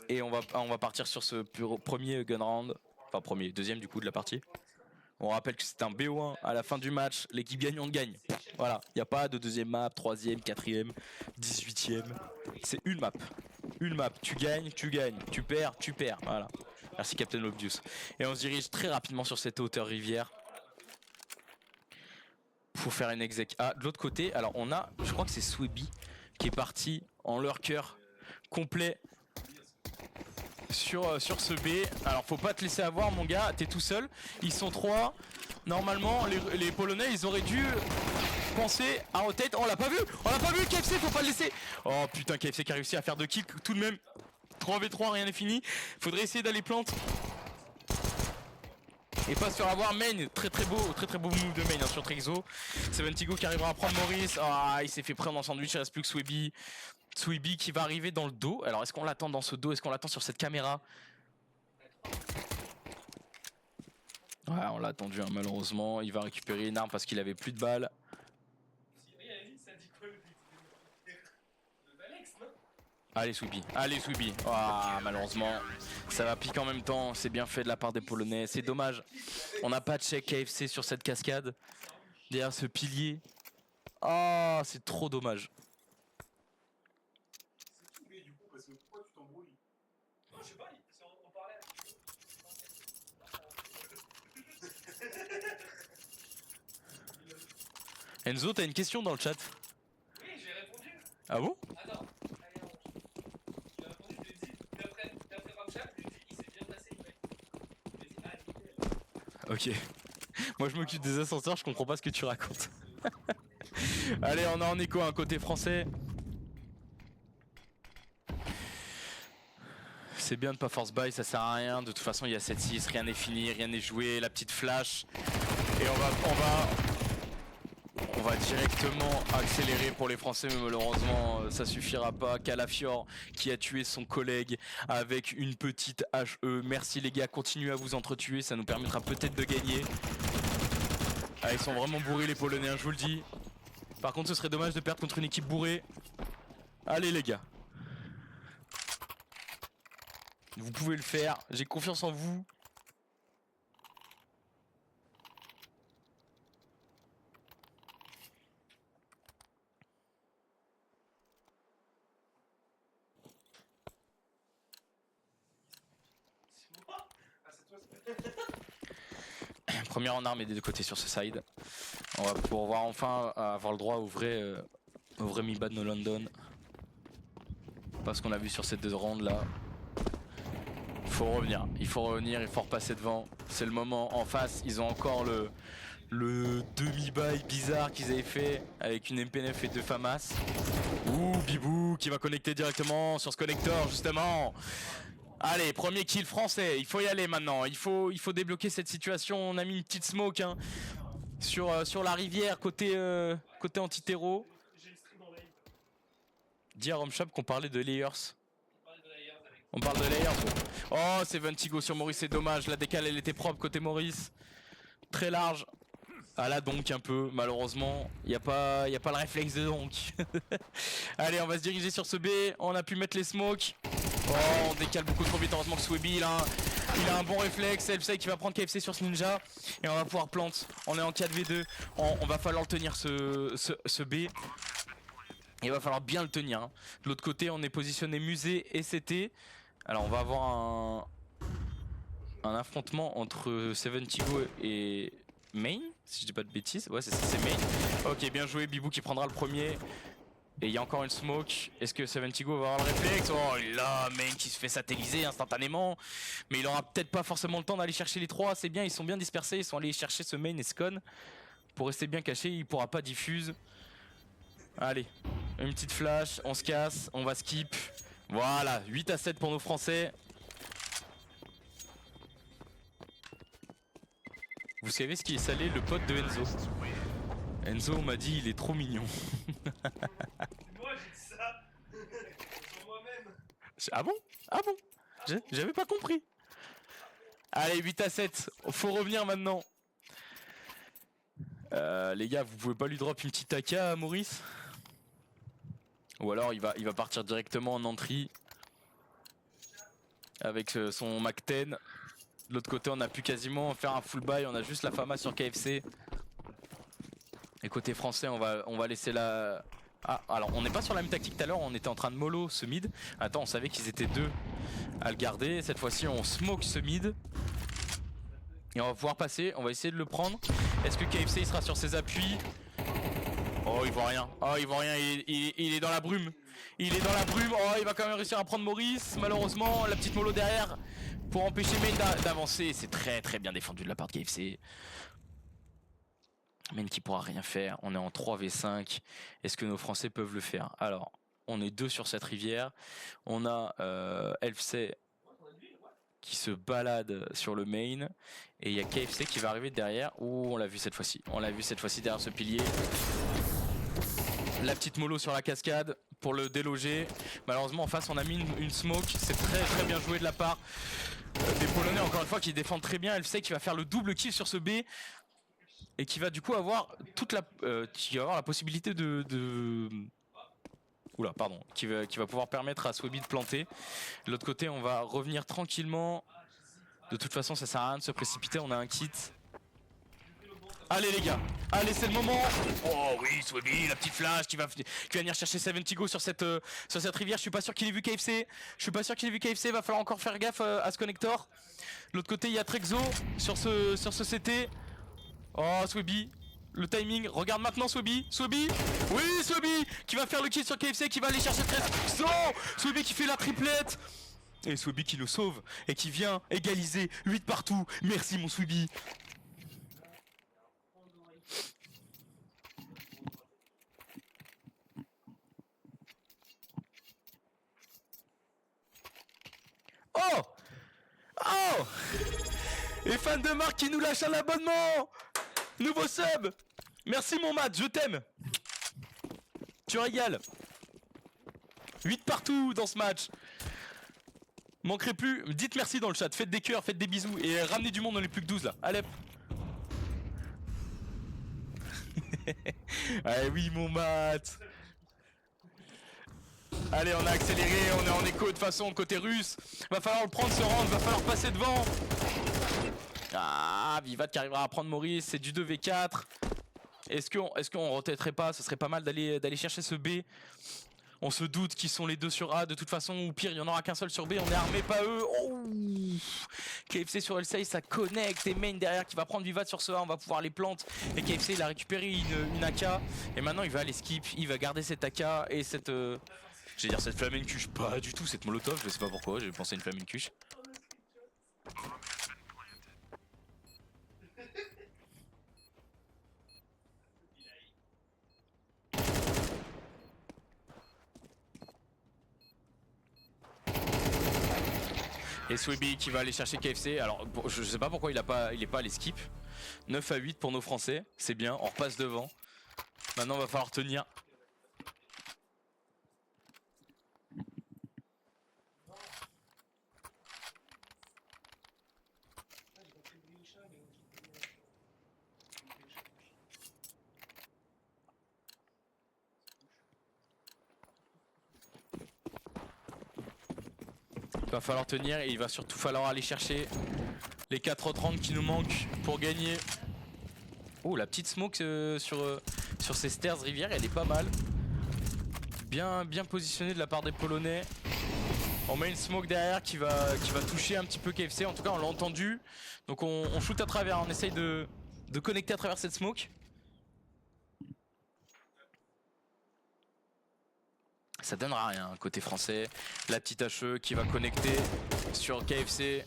Speaker 1: Et on va partir sur ce premier gun round. Enfin deuxième du coup de la partie. On rappelle que c'est un BO1 à la fin du match. L'équipe gagnante gagne. Voilà, il n'y a pas de deuxième map, troisième, quatrième, 18ème. C'est une map. Une map. Tu gagnes, tu perds, tu perds. Voilà. Merci Captain Obvious. Et on se dirige très rapidement sur cette hauteur rivière. Pour faire une exec A. De l'autre côté, alors on a, je crois que c'est Swaby qui est parti en lurker complet sur ce B. Alors faut pas te laisser avoir mon gars, t'es tout seul. Ils sont 3. Normalement les Polonais ils auraient dû penser à rotate. Oh, on l'a pas vu KFC, faut pas le laisser. Oh putain, KFC qui a réussi à faire 2 kills tout de même. 3v3, rien n'est fini. Faudrait essayer d'aller plante et pas se faire avoir. Main, très beau move de main hein, sur Trexo. Seventigo qui arrivera à prendre Maurice. Ah, il s'est fait prendre en sandwich, il reste plus que Swaby qui va arriver dans le dos. Alors est-ce qu'on l'attend dans ce dos? Est-ce qu'on l'attend sur cette caméra? Ouais, on l'a attendu hein, malheureusement. Il va récupérer une arme parce qu'il avait plus de balles. Allez Swaby. Ah, malheureusement, ça va piquer en même temps. C'est bien fait de la part des Polonais. C'est dommage. On n'a pas de check KFC sur cette cascade. Derrière ce pilier. Ah, c'est trop dommage. Enzo, t'as une question dans le chat?
Speaker 2: Oui, j'ai répondu.
Speaker 1: Ah bon?
Speaker 2: Attends. J'ai répondu, je lui ai dit, d'après Ramchat, je lui ai dit, il s'est bien passé, il m'a dit, ah, nickel.
Speaker 1: Ok. Moi je m'occupe des ascenseurs, je comprends pas ce que tu racontes. Allez, on est en écho, un côté français. C'est bien de pas force buy, ça sert à rien. De toute façon, il y a 7-6, rien n'est fini, rien n'est joué. La petite flash. Et on va directement accélérer pour les Français, mais malheureusement, ça suffira pas. Calafior qui a tué son collègue avec une petite HE. Merci les gars, continuez à vous entretuer, ça nous permettra peut-être de gagner. Ah, ils sont vraiment bourrés les Polonais, hein, je vous le dis. Par contre, ce serait dommage de perdre contre une équipe bourrée. Allez les gars. Vous pouvez le faire, j'ai confiance en vous.
Speaker 2: C'est moi? Ah, c'est toi, c'est
Speaker 1: Première en armes et des deux côtés sur ce side. On va pouvoir enfin avoir le droit au vrai Mi-Bad No London. Parce qu'on a vu sur ces 2 rounds là. Il faut revenir, il faut repasser devant. C'est le moment. En face, ils ont encore le demi-bail bizarre qu'ils avaient fait avec une MP9 et 2 FAMAS. Ouh, Bibou qui va connecter directement sur ce connecteur justement. Allez, premier kill français, il faut y aller maintenant. Il faut débloquer cette situation. On a mis une petite smoke hein, sur la rivière côté anti-terreau.
Speaker 2: J'ai le stream en live.
Speaker 1: Dis à Romshop qu'on parlait de layers.
Speaker 2: On parle de layers avec.
Speaker 1: On parle de layers. Oh, c'est Ventigo sur Maurice, c'est dommage. La décale, elle était propre côté Maurice. Très large. Ah là donc un peu, malheureusement, il n'y a pas le réflexe de donc. Allez, on va se diriger sur ce B. On a pu mettre les smokes. Oh, on décale beaucoup trop vite. Heureusement que Sweby, il a un bon réflexe. Elfside qui va prendre KFC sur ce ninja. Et on va pouvoir plante. On est en 4v2. On va falloir le tenir ce B. Il va falloir bien le tenir. Hein. De l'autre côté, on est positionné musée et CT. Alors, on va avoir un affrontement entre Seventigo et Main, si je dis pas de bêtises. Ouais, c'est ça, c'est Main. Ok, bien joué. Bibou qui prendra le premier. Et il y a encore une smoke. Est-ce que Seventigo va avoir le réflexe? Oh là, Main qui se fait satelliser instantanément. Mais il aura peut-être pas forcément le temps d'aller chercher les 3. C'est bien, ils sont bien dispersés. Ils sont allés chercher ce Main et Scon. Pour rester bien caché, il pourra pas diffuse. Allez, une petite flash, on se casse, on va skip. Voilà, 8-7 pour nos Français. Vous savez ce qui est salé? Le pote de Enzo. Enzo m'a dit il est trop mignon.
Speaker 2: Moi j'ai dit ça. Sur moi-même.
Speaker 1: Ah bon? Ah bon? J'avais pas compris. Allez, 8-7, faut revenir maintenant. Les gars, vous pouvez pas lui drop une petite AK à Maurice? Ou alors il va partir directement en entrée avec son Mac 10. De l'autre côté, on a pu quasiment faire un full buy, on a juste la FAMA sur KFC. Et côté français, on va laisser la... Ah, alors on n'est pas sur la même tactique tout à l'heure, on était en train de mollo ce mid. Attends, on savait qu'ils étaient 2 à le garder. Cette fois-ci, on smoke ce mid. Et on va pouvoir passer, on va essayer de le prendre. Est-ce que KFC il sera sur ses appuis? Oh, il voit rien. Oh, il voit rien. Il est dans la brume. Il est dans la brume. Oh, il va quand même réussir à prendre Maurice. Malheureusement, la petite mollo derrière pour empêcher Main d'avancer. C'est très très bien défendu de la part de KFC. Main qui pourra rien faire. On est en 3v5. Est-ce que nos Français peuvent le faire? Alors, on est 2 sur cette rivière. On a Elfsey qui se balade sur le main. Et il y a KFC qui va arriver derrière. Ouh, on l'a vu cette fois-ci. On l'a vu cette fois-ci derrière ce pilier. La petite mollo sur la cascade pour le déloger. Malheureusement en face on a mis une smoke. C'est très très bien joué de la part des Polonais encore une fois qui défendent très bien. Elfsey qui va faire le double kill sur ce B. Et qui va du coup avoir qui va avoir la possibilité Oula, pardon. Qui va pouvoir permettre à Sweby de planter. De l'autre côté on va revenir tranquillement. De toute façon ça sert à rien de se précipiter, on a un kit. Allez les gars, allez c'est le moment. Oh oui, Sweby, la petite flash qui va venir chercher Seventigo sur cette rivière. Je suis pas sûr qu'il ait vu KFC. Va falloir encore faire gaffe à ce connector. De l'autre côté il y a Trexo sur ce CT. Oh Sweby, le timing, regarde maintenant Sweby. Oui Sweby qui va faire le kill sur KFC, qui va aller chercher Trexo. Sweby qui fait la triplette. Et Sweby qui le sauve et qui vient égaliser 8 partout. Merci mon Sweby. Oh Et fan de Marc qui nous lâche un abonnement. Nouveau sub. Merci mon Matt, je t'aime. Tu régales. 8 partout dans ce match. Manquerait plus, dites merci dans le chat, faites des cœurs, faites des bisous et ramenez du monde, on est plus que 12 là. Allez. Allez oui mon Matt. Allez, on a accéléré, on est en écho de toute façon côté russe. Va falloir le prendre ce round, va falloir passer devant. Ah, Vivat qui arrivera à prendre Maurice, c'est du 2v4. Est-ce qu'on rotaterait pas? Ce serait pas mal d'aller chercher ce B. On se doute qu'ils sont les deux sur A de toute façon, ou pire, il y en aura qu'un seul sur B, on est armé, pas eux. Oh, KFC sur L6, ça connecte, et Main derrière qui va prendre Vivat sur ce A, on va pouvoir les planter. Et KFC il a récupéré une AK, et maintenant il va aller skip, il va garder cette AK et cette... J'allais dire cette flamme cuche, pas du tout, cette molotov, je sais pas pourquoi, j'ai pensé à une flamme cuche. Et Sweeby qui va aller chercher KFC. Alors je sais pas pourquoi il est pas allé skip. 9-8 pour nos Français, c'est bien, on repasse devant. Maintenant va falloir tenir. Il va falloir tenir et il va surtout falloir aller chercher les 4h30 qui nous manquent pour gagner. Oh, la petite smoke sur ces stairs rivière, elle est pas mal. Bien positionnée de la part des Polonais. On met une smoke derrière qui va toucher un petit peu KFC. En tout cas, on l'a entendu. Donc on shoot à travers, on essaye de connecter à travers cette smoke. Ça donnera rien côté français. La petite HE qui va connecter sur KFC.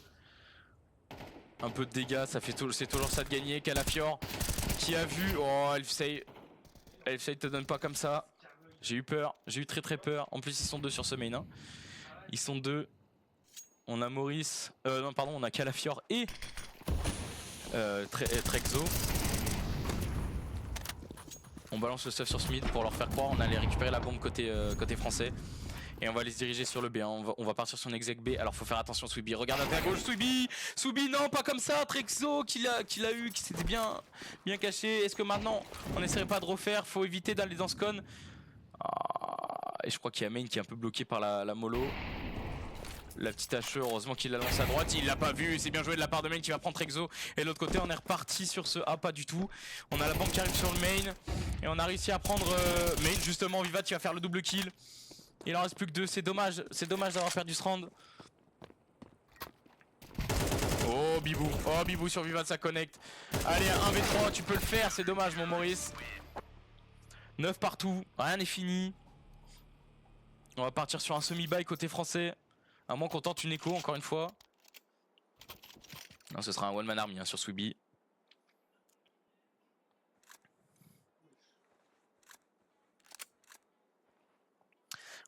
Speaker 1: Un peu de dégâts, c'est toujours ça de gagner. Calafior qui a vu. Oh, Elfsei te donne pas comme ça. J'ai eu peur, j'ai eu très peur. En plus ils sont deux sur ce main. Hein. Ils sont deux. On a Maurice. Non pardon, on a Calafior et Trexo. On balance le stuff sur Smith pour leur faire croire. On allait récupérer la bombe côté français. Et on va aller se diriger sur le B. Hein. On va partir sur son exec B. Alors faut faire attention, Sweeby. Regarde à ta gauche, Sweeby. Sweeby, non, pas comme ça. Trexo qui l'a eu, qui s'était bien caché. Est-ce que maintenant on n'essaierait pas de refaire? Faut éviter d'aller dans ce con. Ah, et je crois qu'il y a Main qui est un peu bloqué par la mollo. La petite HE, heureusement qu'il la lance à droite, il l'a pas vu, c'est bien joué de la part de Main qui va prendre Trexo. Et de l'autre côté on est reparti sur ce A, pas du tout. On a la bombe qui arrive sur le main. Et on a réussi à prendre Main justement, Vivat qui va faire le double kill. Il en reste plus que 2, c'est dommage d'avoir perdu ce round. Oh Bibou sur Vivat, ça connecte. Allez, 1v3, tu peux le faire, c'est dommage mon Maurice. 9 partout, rien n'est fini. On va partir sur un semi-buy côté français. À moins qu'on tente une écho encore une fois. Non, ce sera un one man army hein, sur Sweeby.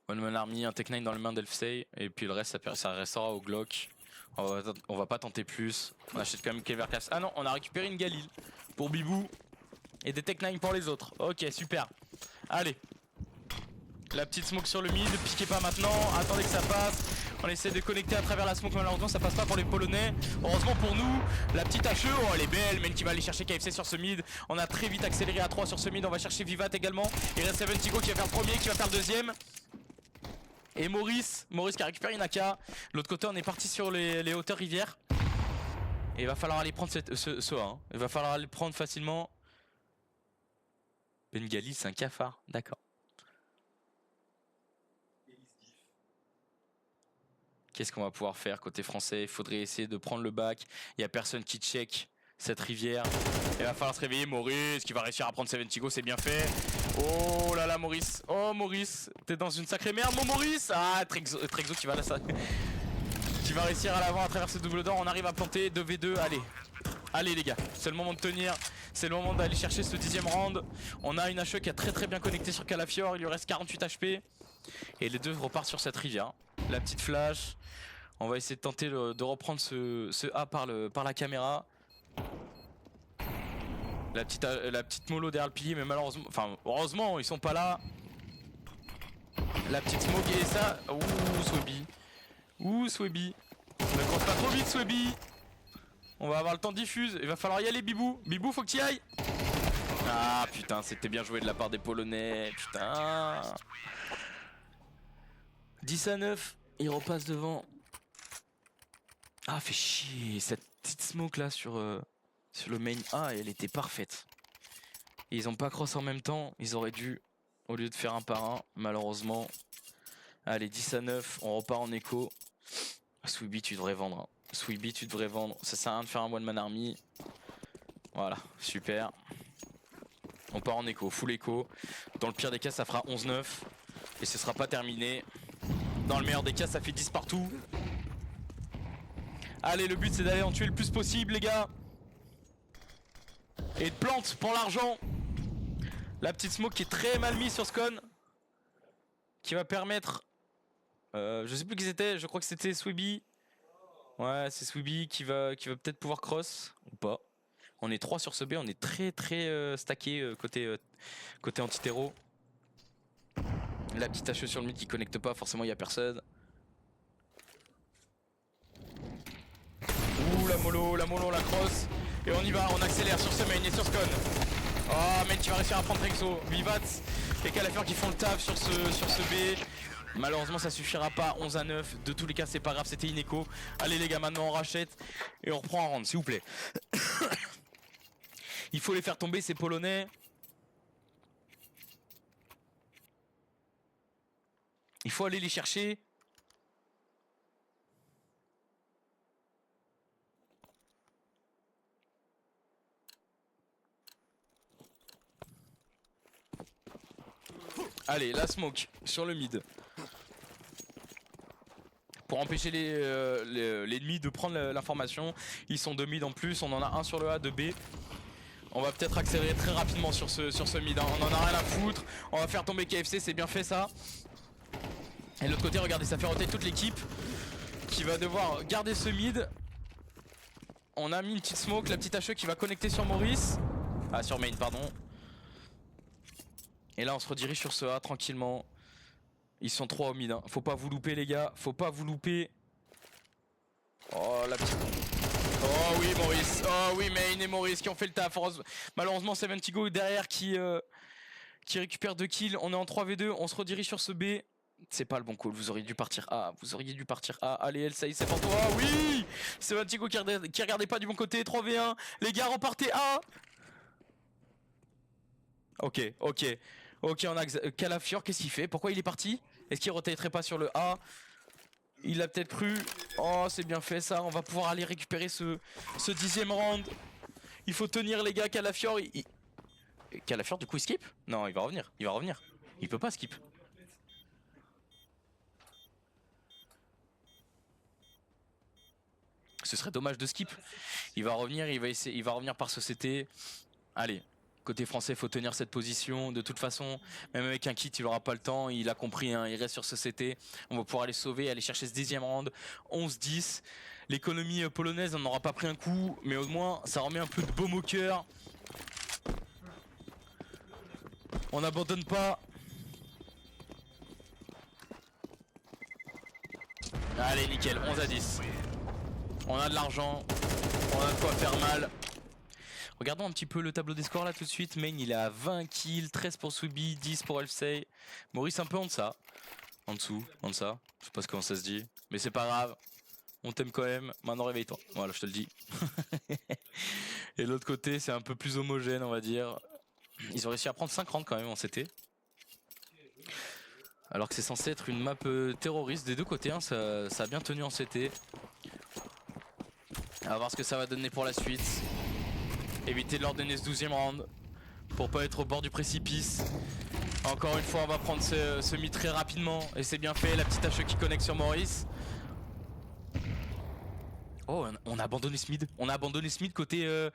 Speaker 1: One man army, un tech 9 dans les mains d'Elfsei. Et puis le reste ça restera au Glock. On va pas tenter plus. On achète quand même Kevercast. Ah non, on a récupéré une Galil pour Bibou. Et des tech 9 pour les autres. Ok, super. Allez. La petite smoke sur le mid, piquez pas maintenant, attendez que ça passe. On essaie de connecter à travers la smoke, malheureusement ça passe pas pour les Polonais. Heureusement pour nous, la petite HE, oh elle est belle, mais qui va aller chercher KFC sur ce mid. On a très vite accéléré à 3 sur ce mid, on va chercher Vivat également. Il reste Seventigo qui va faire le premier, qui va faire le deuxième. Et Maurice qui a récupéré une AK. L'autre côté on est parti sur les hauteurs rivières. Et il va falloir aller prendre ce A, hein. Il va falloir aller prendre facilement. Bengali c'est un cafard, d'accord. Qu'est-ce qu'on va pouvoir faire côté français? Il faudrait essayer de prendre le back. Il n'y a personne qui check cette rivière. Il va falloir se réveiller. Maurice qui va réussir à prendre Seventigo, c'est bien fait. Oh là là Maurice. Oh Maurice, t'es dans une sacrée merde mon Maurice. Ah Trexo qui va là ça. Qui va réussir à l'avant à travers ce double d'or. On arrive à planter 2v2. Allez les gars, c'est le moment de tenir. C'est le moment d'aller chercher ce 10ème round. On a une HE qui a très bien connecté sur Calafior. Il lui reste 48 HP. Et les deux repartent sur cette rivière. La petite flash. On va essayer de tenter de reprendre ce A par la caméra. La petite mollo derrière le pilier, mais malheureusement, enfin heureusement ils sont pas là. La petite smoke et ça. Ouh Sweby. Ouh Sweby. Ne croise pas trop vite Sweby. On va avoir le temps de diffuse. Il va falloir y aller Bibou. Bibou faut que tu y ailles. Ah putain c'était bien joué de la part des Polonais. Putain. 10-9. Il repasse devant. Ah fait chier. Cette petite smoke là sur le main A elle était parfaite. Et ils ont pas cross en même temps. Ils auraient dû, au lieu de faire un par un, malheureusement. Allez 10-9. On repart en écho. Sweeby tu devrais vendre. Hein. Sweeby tu devrais vendre. Ça sert à rien de faire un one man army. Voilà super. On part en écho. Full écho. Dans le pire des cas ça fera 11-9. Et ce sera pas terminé. Dans le meilleur des cas ça fait 10 partout. Allez le but c'est d'aller en tuer le plus possible les gars. Et de plante pour l'argent. La petite smoke qui est très mal mise sur Scone. Qui va permettre... je sais plus qui c'était, je crois que c'était Sweeby. Ouais c'est Sweeby qui va peut-être pouvoir cross. Ou pas. On est 3 sur ce B, on est très stacké côté anti-terreau. La petite HE sur le mid qui connecte pas, forcément il y a personne. Ouh la mollo, on la cross. Et on y va, on accélère sur ce main et sur Scone. Oh main qui va réussir à prendre Rexo. Vivat et Calafeur qui font le taf sur ce B. Malheureusement ça suffira pas. 11-9. De tous les cas c'est pas grave, c'était une écho. Allez les gars maintenant on rachète. Et on reprend un round s'il vous plaît. Il faut les faire tomber ces Polonais. Il faut aller les chercher. Allez, la smoke sur le mid. Pour empêcher l'ennemi de prendre l'information. Ils sont 2 mid en plus, on en a un sur le A, 2 B. On va peut-être accélérer très rapidement sur ce mid. Hein. On en a rien à foutre. On va faire tomber KFC, c'est bien fait ça. Et de l'autre côté, regardez, ça fait roter toute l'équipe. Qui va devoir garder ce mid. On a mis une petite smoke, la petite HE qui va connecter sur Maurice. Ah, sur main, pardon. Et là, on se redirige sur ce A tranquillement. Ils sont 3 au mid. Hein. Faut pas vous louper, les gars. Faut pas vous louper. Oh, la petite. Oh oui, Maurice. Oh oui, Main et Maurice qui ont fait le taf. Malheureusement, Seventigo est derrière qui récupère 2 kills. On est en 3v2. On se redirige sur ce B. C'est pas le bon call. Vous auriez dû partir A. Vous auriez dû partir A. Allez, Elsaï, c'est pour toi. Oui, Seventigo qui regardait pas du bon côté. 3v1. Les gars, repartez A. Ok. On a Calafior, qu'est-ce qu'il fait? Pourquoi il est parti? Est-ce qu'il rotaterait pas sur le A? Il a peut-être cru. Oh c'est bien fait ça. On va pouvoir aller récupérer ce 10ème round. Il faut tenir les gars. Calafior Calafior du coup il skip? Non il va revenir. Il peut pas skip. Ce serait dommage de skip. Il va revenir. Il va revenir par société. Allez. Côté français, faut tenir cette position. De toute façon, même avec un kit, il aura pas le temps. Il a compris, hein, il reste sur ce CT. On va pouvoir aller sauver, aller chercher ce 10ème round. 11-10. L'économie polonaise n'en aura pas pris un coup, mais au moins, ça remet un peu de baume au cœur. On n'abandonne pas. Allez, nickel, 11-10. On a de l'argent. On a de quoi faire mal. Regardons un petit peu le tableau des scores là tout de suite. Main il est à 20 kills, 13 pour Sweeby, 10 pour Elfsey. Maurice un peu en deçà. En dessous, en deçà. Je sais pas comment ça se dit. Mais c'est pas grave. On t'aime quand même. Maintenant réveille-toi. Voilà, je te le dis. Et de l'autre côté, c'est un peu plus homogène, on va dire. Ils ont réussi à prendre 5 rounds quand même en CT. Alors que c'est censé être une map terroriste des deux côtés. Hein. Ça a bien tenu en CT. On va voir ce que ça va donner pour la suite. Éviter de leur donner ce 12ème round pour pas être au bord du précipice. Encore une fois on va prendre ce mid très rapidement. Et c'est bien fait, la petite HE qui connecte sur Maurice. Oh on a abandonné ce mid. On a abandonné ce mid côté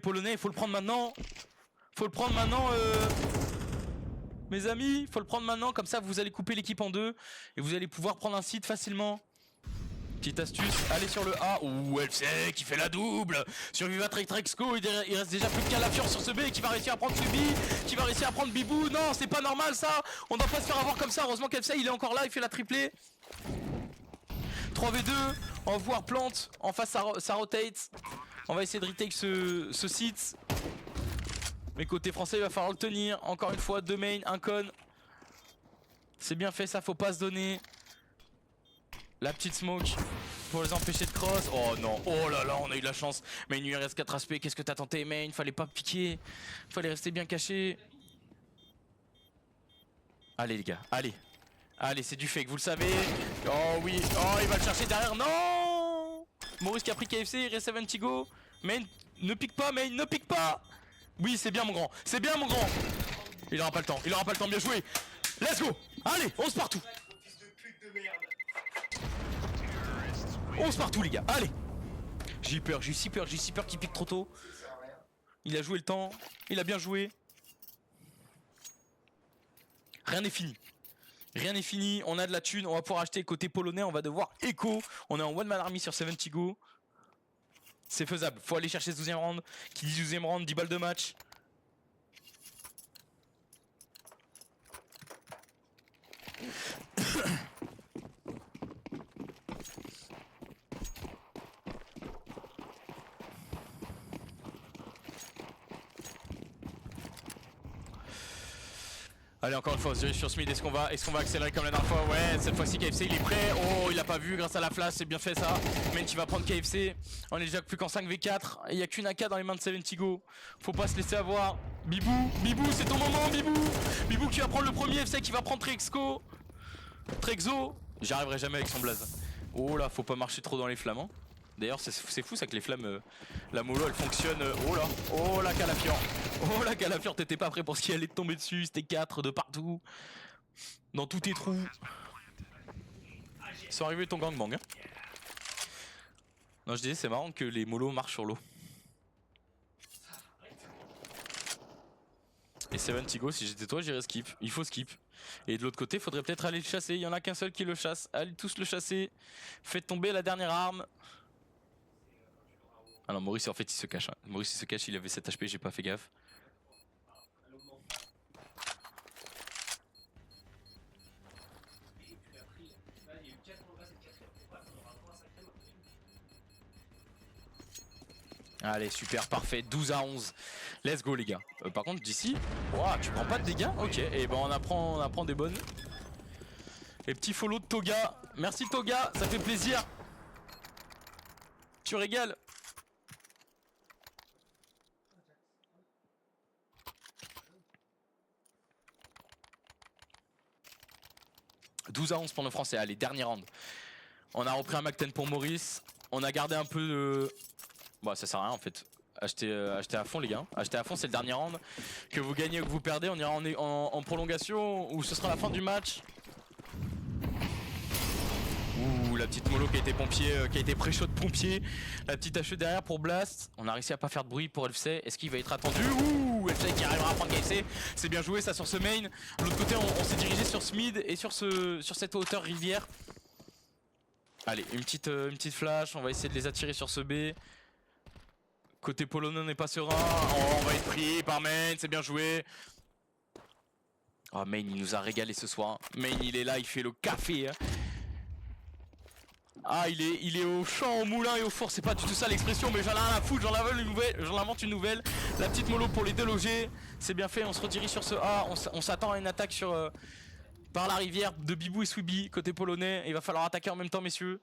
Speaker 1: polonais. Il faut le prendre maintenant. Mes amis, faut le prendre maintenant. Comme ça vous allez couper l'équipe en deux. Et vous allez pouvoir prendre un site facilement. Petite astuce, allez sur le A. Ouh, LC qui fait la double. Sur Viva Trexco, il reste déjà plus de Calafior sur ce B qui va réussir à prendre Subi, qui va réussir à prendre Bibou. Non, c'est pas normal ça. On doit pas se faire avoir comme ça. Heureusement qu'LC il est encore là, il fait la triplée. 3v2, on va voir plante. En face ça rotate. On va essayer de retake ce site. Mais côté français il va falloir le tenir. Encore une fois, 2 main, 1 con. C'est bien fait ça, faut pas se donner. La petite smoke pour les empêcher de cross. Oh non, oh là là, on a eu de la chance. Main URS 4 aspects, qu'est-ce que t'as tenté main? Fallait pas piquer, fallait rester bien caché. Allez les gars, allez. Allez, c'est du fake, vous le savez. Oh oui, oh il va le chercher derrière, non. Maurice qui a pris KFC, il reste 70 go. Main, ne pique pas, main, ne pique pas. Oui, c'est bien mon grand, c'est bien mon grand. Il aura pas le temps, il aura pas le temps, bien joué. Let's go. Allez, 11 partout. 11 partout les gars, allez. J'ai eu peur, j'ai eu si peur qu'il pique trop tôt. Il a joué le temps, il a bien joué. Rien n'est fini. Rien n'est fini, on a de la thune, on va pouvoir acheter côté polonais, on va devoir Echo. On est en one man army sur 70 go. C'est faisable, faut aller chercher ce 12ème round. Qui dit 12ème round, 10 balles de match. Allez, encore une fois, on se dirige sur Smith. Est-ce qu'on va accélérer comme la dernière fois? Ouais, cette fois-ci KFC il est prêt. Oh, il a pas vu grâce à la flash, c'est bien fait ça. Main qui va prendre KFC. On est déjà plus qu'en 5v4. Il y a qu'une AK dans les mains de 70 go. Faut pas se laisser avoir. Bibou, c'est ton moment, Bibou. Bibou qui va prendre le premier FC, qui va prendre Trexo. J'y arriverai jamais avec son blaze. Oh là, faut pas marcher trop dans les flammes. Hein. D'ailleurs, c'est fou ça que les flammes, la mollo elle fonctionne. Oh la Calafior. Oh la Calafior, t'étais pas prêt pour ce qui allait te tomber dessus. C'était 4 de partout. Dans tous tes trous. Ils sont arrivés ton gangbang. Hein. Non, je disais, c'est marrant que les mollos marchent sur l'eau. Et 70 go, si j'étais toi, j'irais skip. Il faut skip. Et de l'autre côté, faudrait peut-être aller le chasser. Il y en a qu'un seul qui le chasse. Allez tous le chasser. Faites tomber la dernière arme. Ah non, Maurice en fait il se cache. Hein. Maurice il se cache, il avait 7 HP, j'ai pas fait gaffe. Allez, super, parfait, 12-11. Let's go les gars. Par contre d'ici, tu prends pas de dégâts? Ok, et ben on apprend des bonnes. Et petit follow de Toga. Merci Toga, ça fait plaisir. Tu régales. « 12-11 pour nos Français, allez, dernier round. On a repris un Mac 10 pour Maurice. On a gardé un peu de... Bon, ça sert à rien en fait. Achetez à fond les gars. Achetez à fond, c'est le dernier round. Que vous gagnez ou que vous perdez, on ira en prolongation ou ce sera la fin du match. Ouh, la petite mollo qui a été pompier, qui a été pré-shot de pompier. La petite HE derrière pour Blast. On a réussi à pas faire de bruit pour LFC. Est-ce qu'il va être attendu? Ouh, LFC qui arrivera à prendre KFC. C'est bien joué ça sur ce main. De l'autre côté, on s'est dirigé sur ce mid et sur cette hauteur rivière. Allez, une petite flash. On va essayer de les attirer sur ce B. Côté polonais, on n'est pas serein. Oh, on va être pris par main. C'est bien joué. Oh, main, il nous a régalé ce soir. Main, il est là, il fait le café. Hein. Ah, il est au champ, au moulin et au four, c'est pas du tout ça l'expression, mais j'en ai rien à foutre, j'en invente une nouvelle. La petite mollo pour les déloger, c'est bien fait, on se redirige sur ce A, on s'attend à une attaque par la rivière de Bibou et Swibi, côté polonais. Il va falloir attaquer en même temps, messieurs.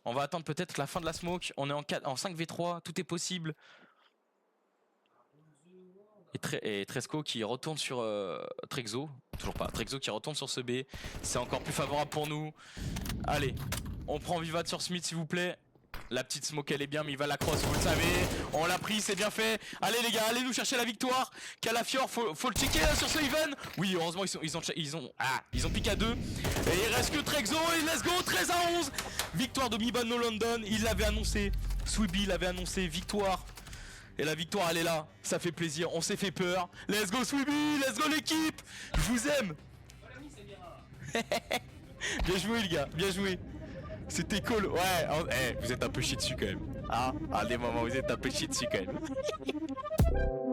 Speaker 1: On va attendre peut-être la fin de la smoke, on est en 5v3, tout est possible. Et Tresco qui retourne sur Trexo, toujours pas, Trexo qui retourne sur ce B, c'est encore plus favorable pour nous. Allez, on prend Vivat sur Smith s'il vous plaît. La petite smoke elle est bien mais il va la cross, vous le savez. On l'a pris, c'est bien fait. Allez les gars, allez nous chercher la victoire. Calafior, faut le checker là sur ce even. Oui, heureusement ils ont piqué à 2. Et il reste que Trexo et let's go, 13-11. Victoire de Miban No London, il l'avait annoncé. Swibi l'avait annoncé, victoire. Et la victoire elle est là, ça fait plaisir, on s'est fait peur. Let's go Swibi, let's go l'équipe. Je vous aime. Bien joué les gars, bien joué. C'était cool, ouais. Vous êtes un peu chié dessus quand même. Ah, à des moments, vous êtes un peu chié dessus quand même.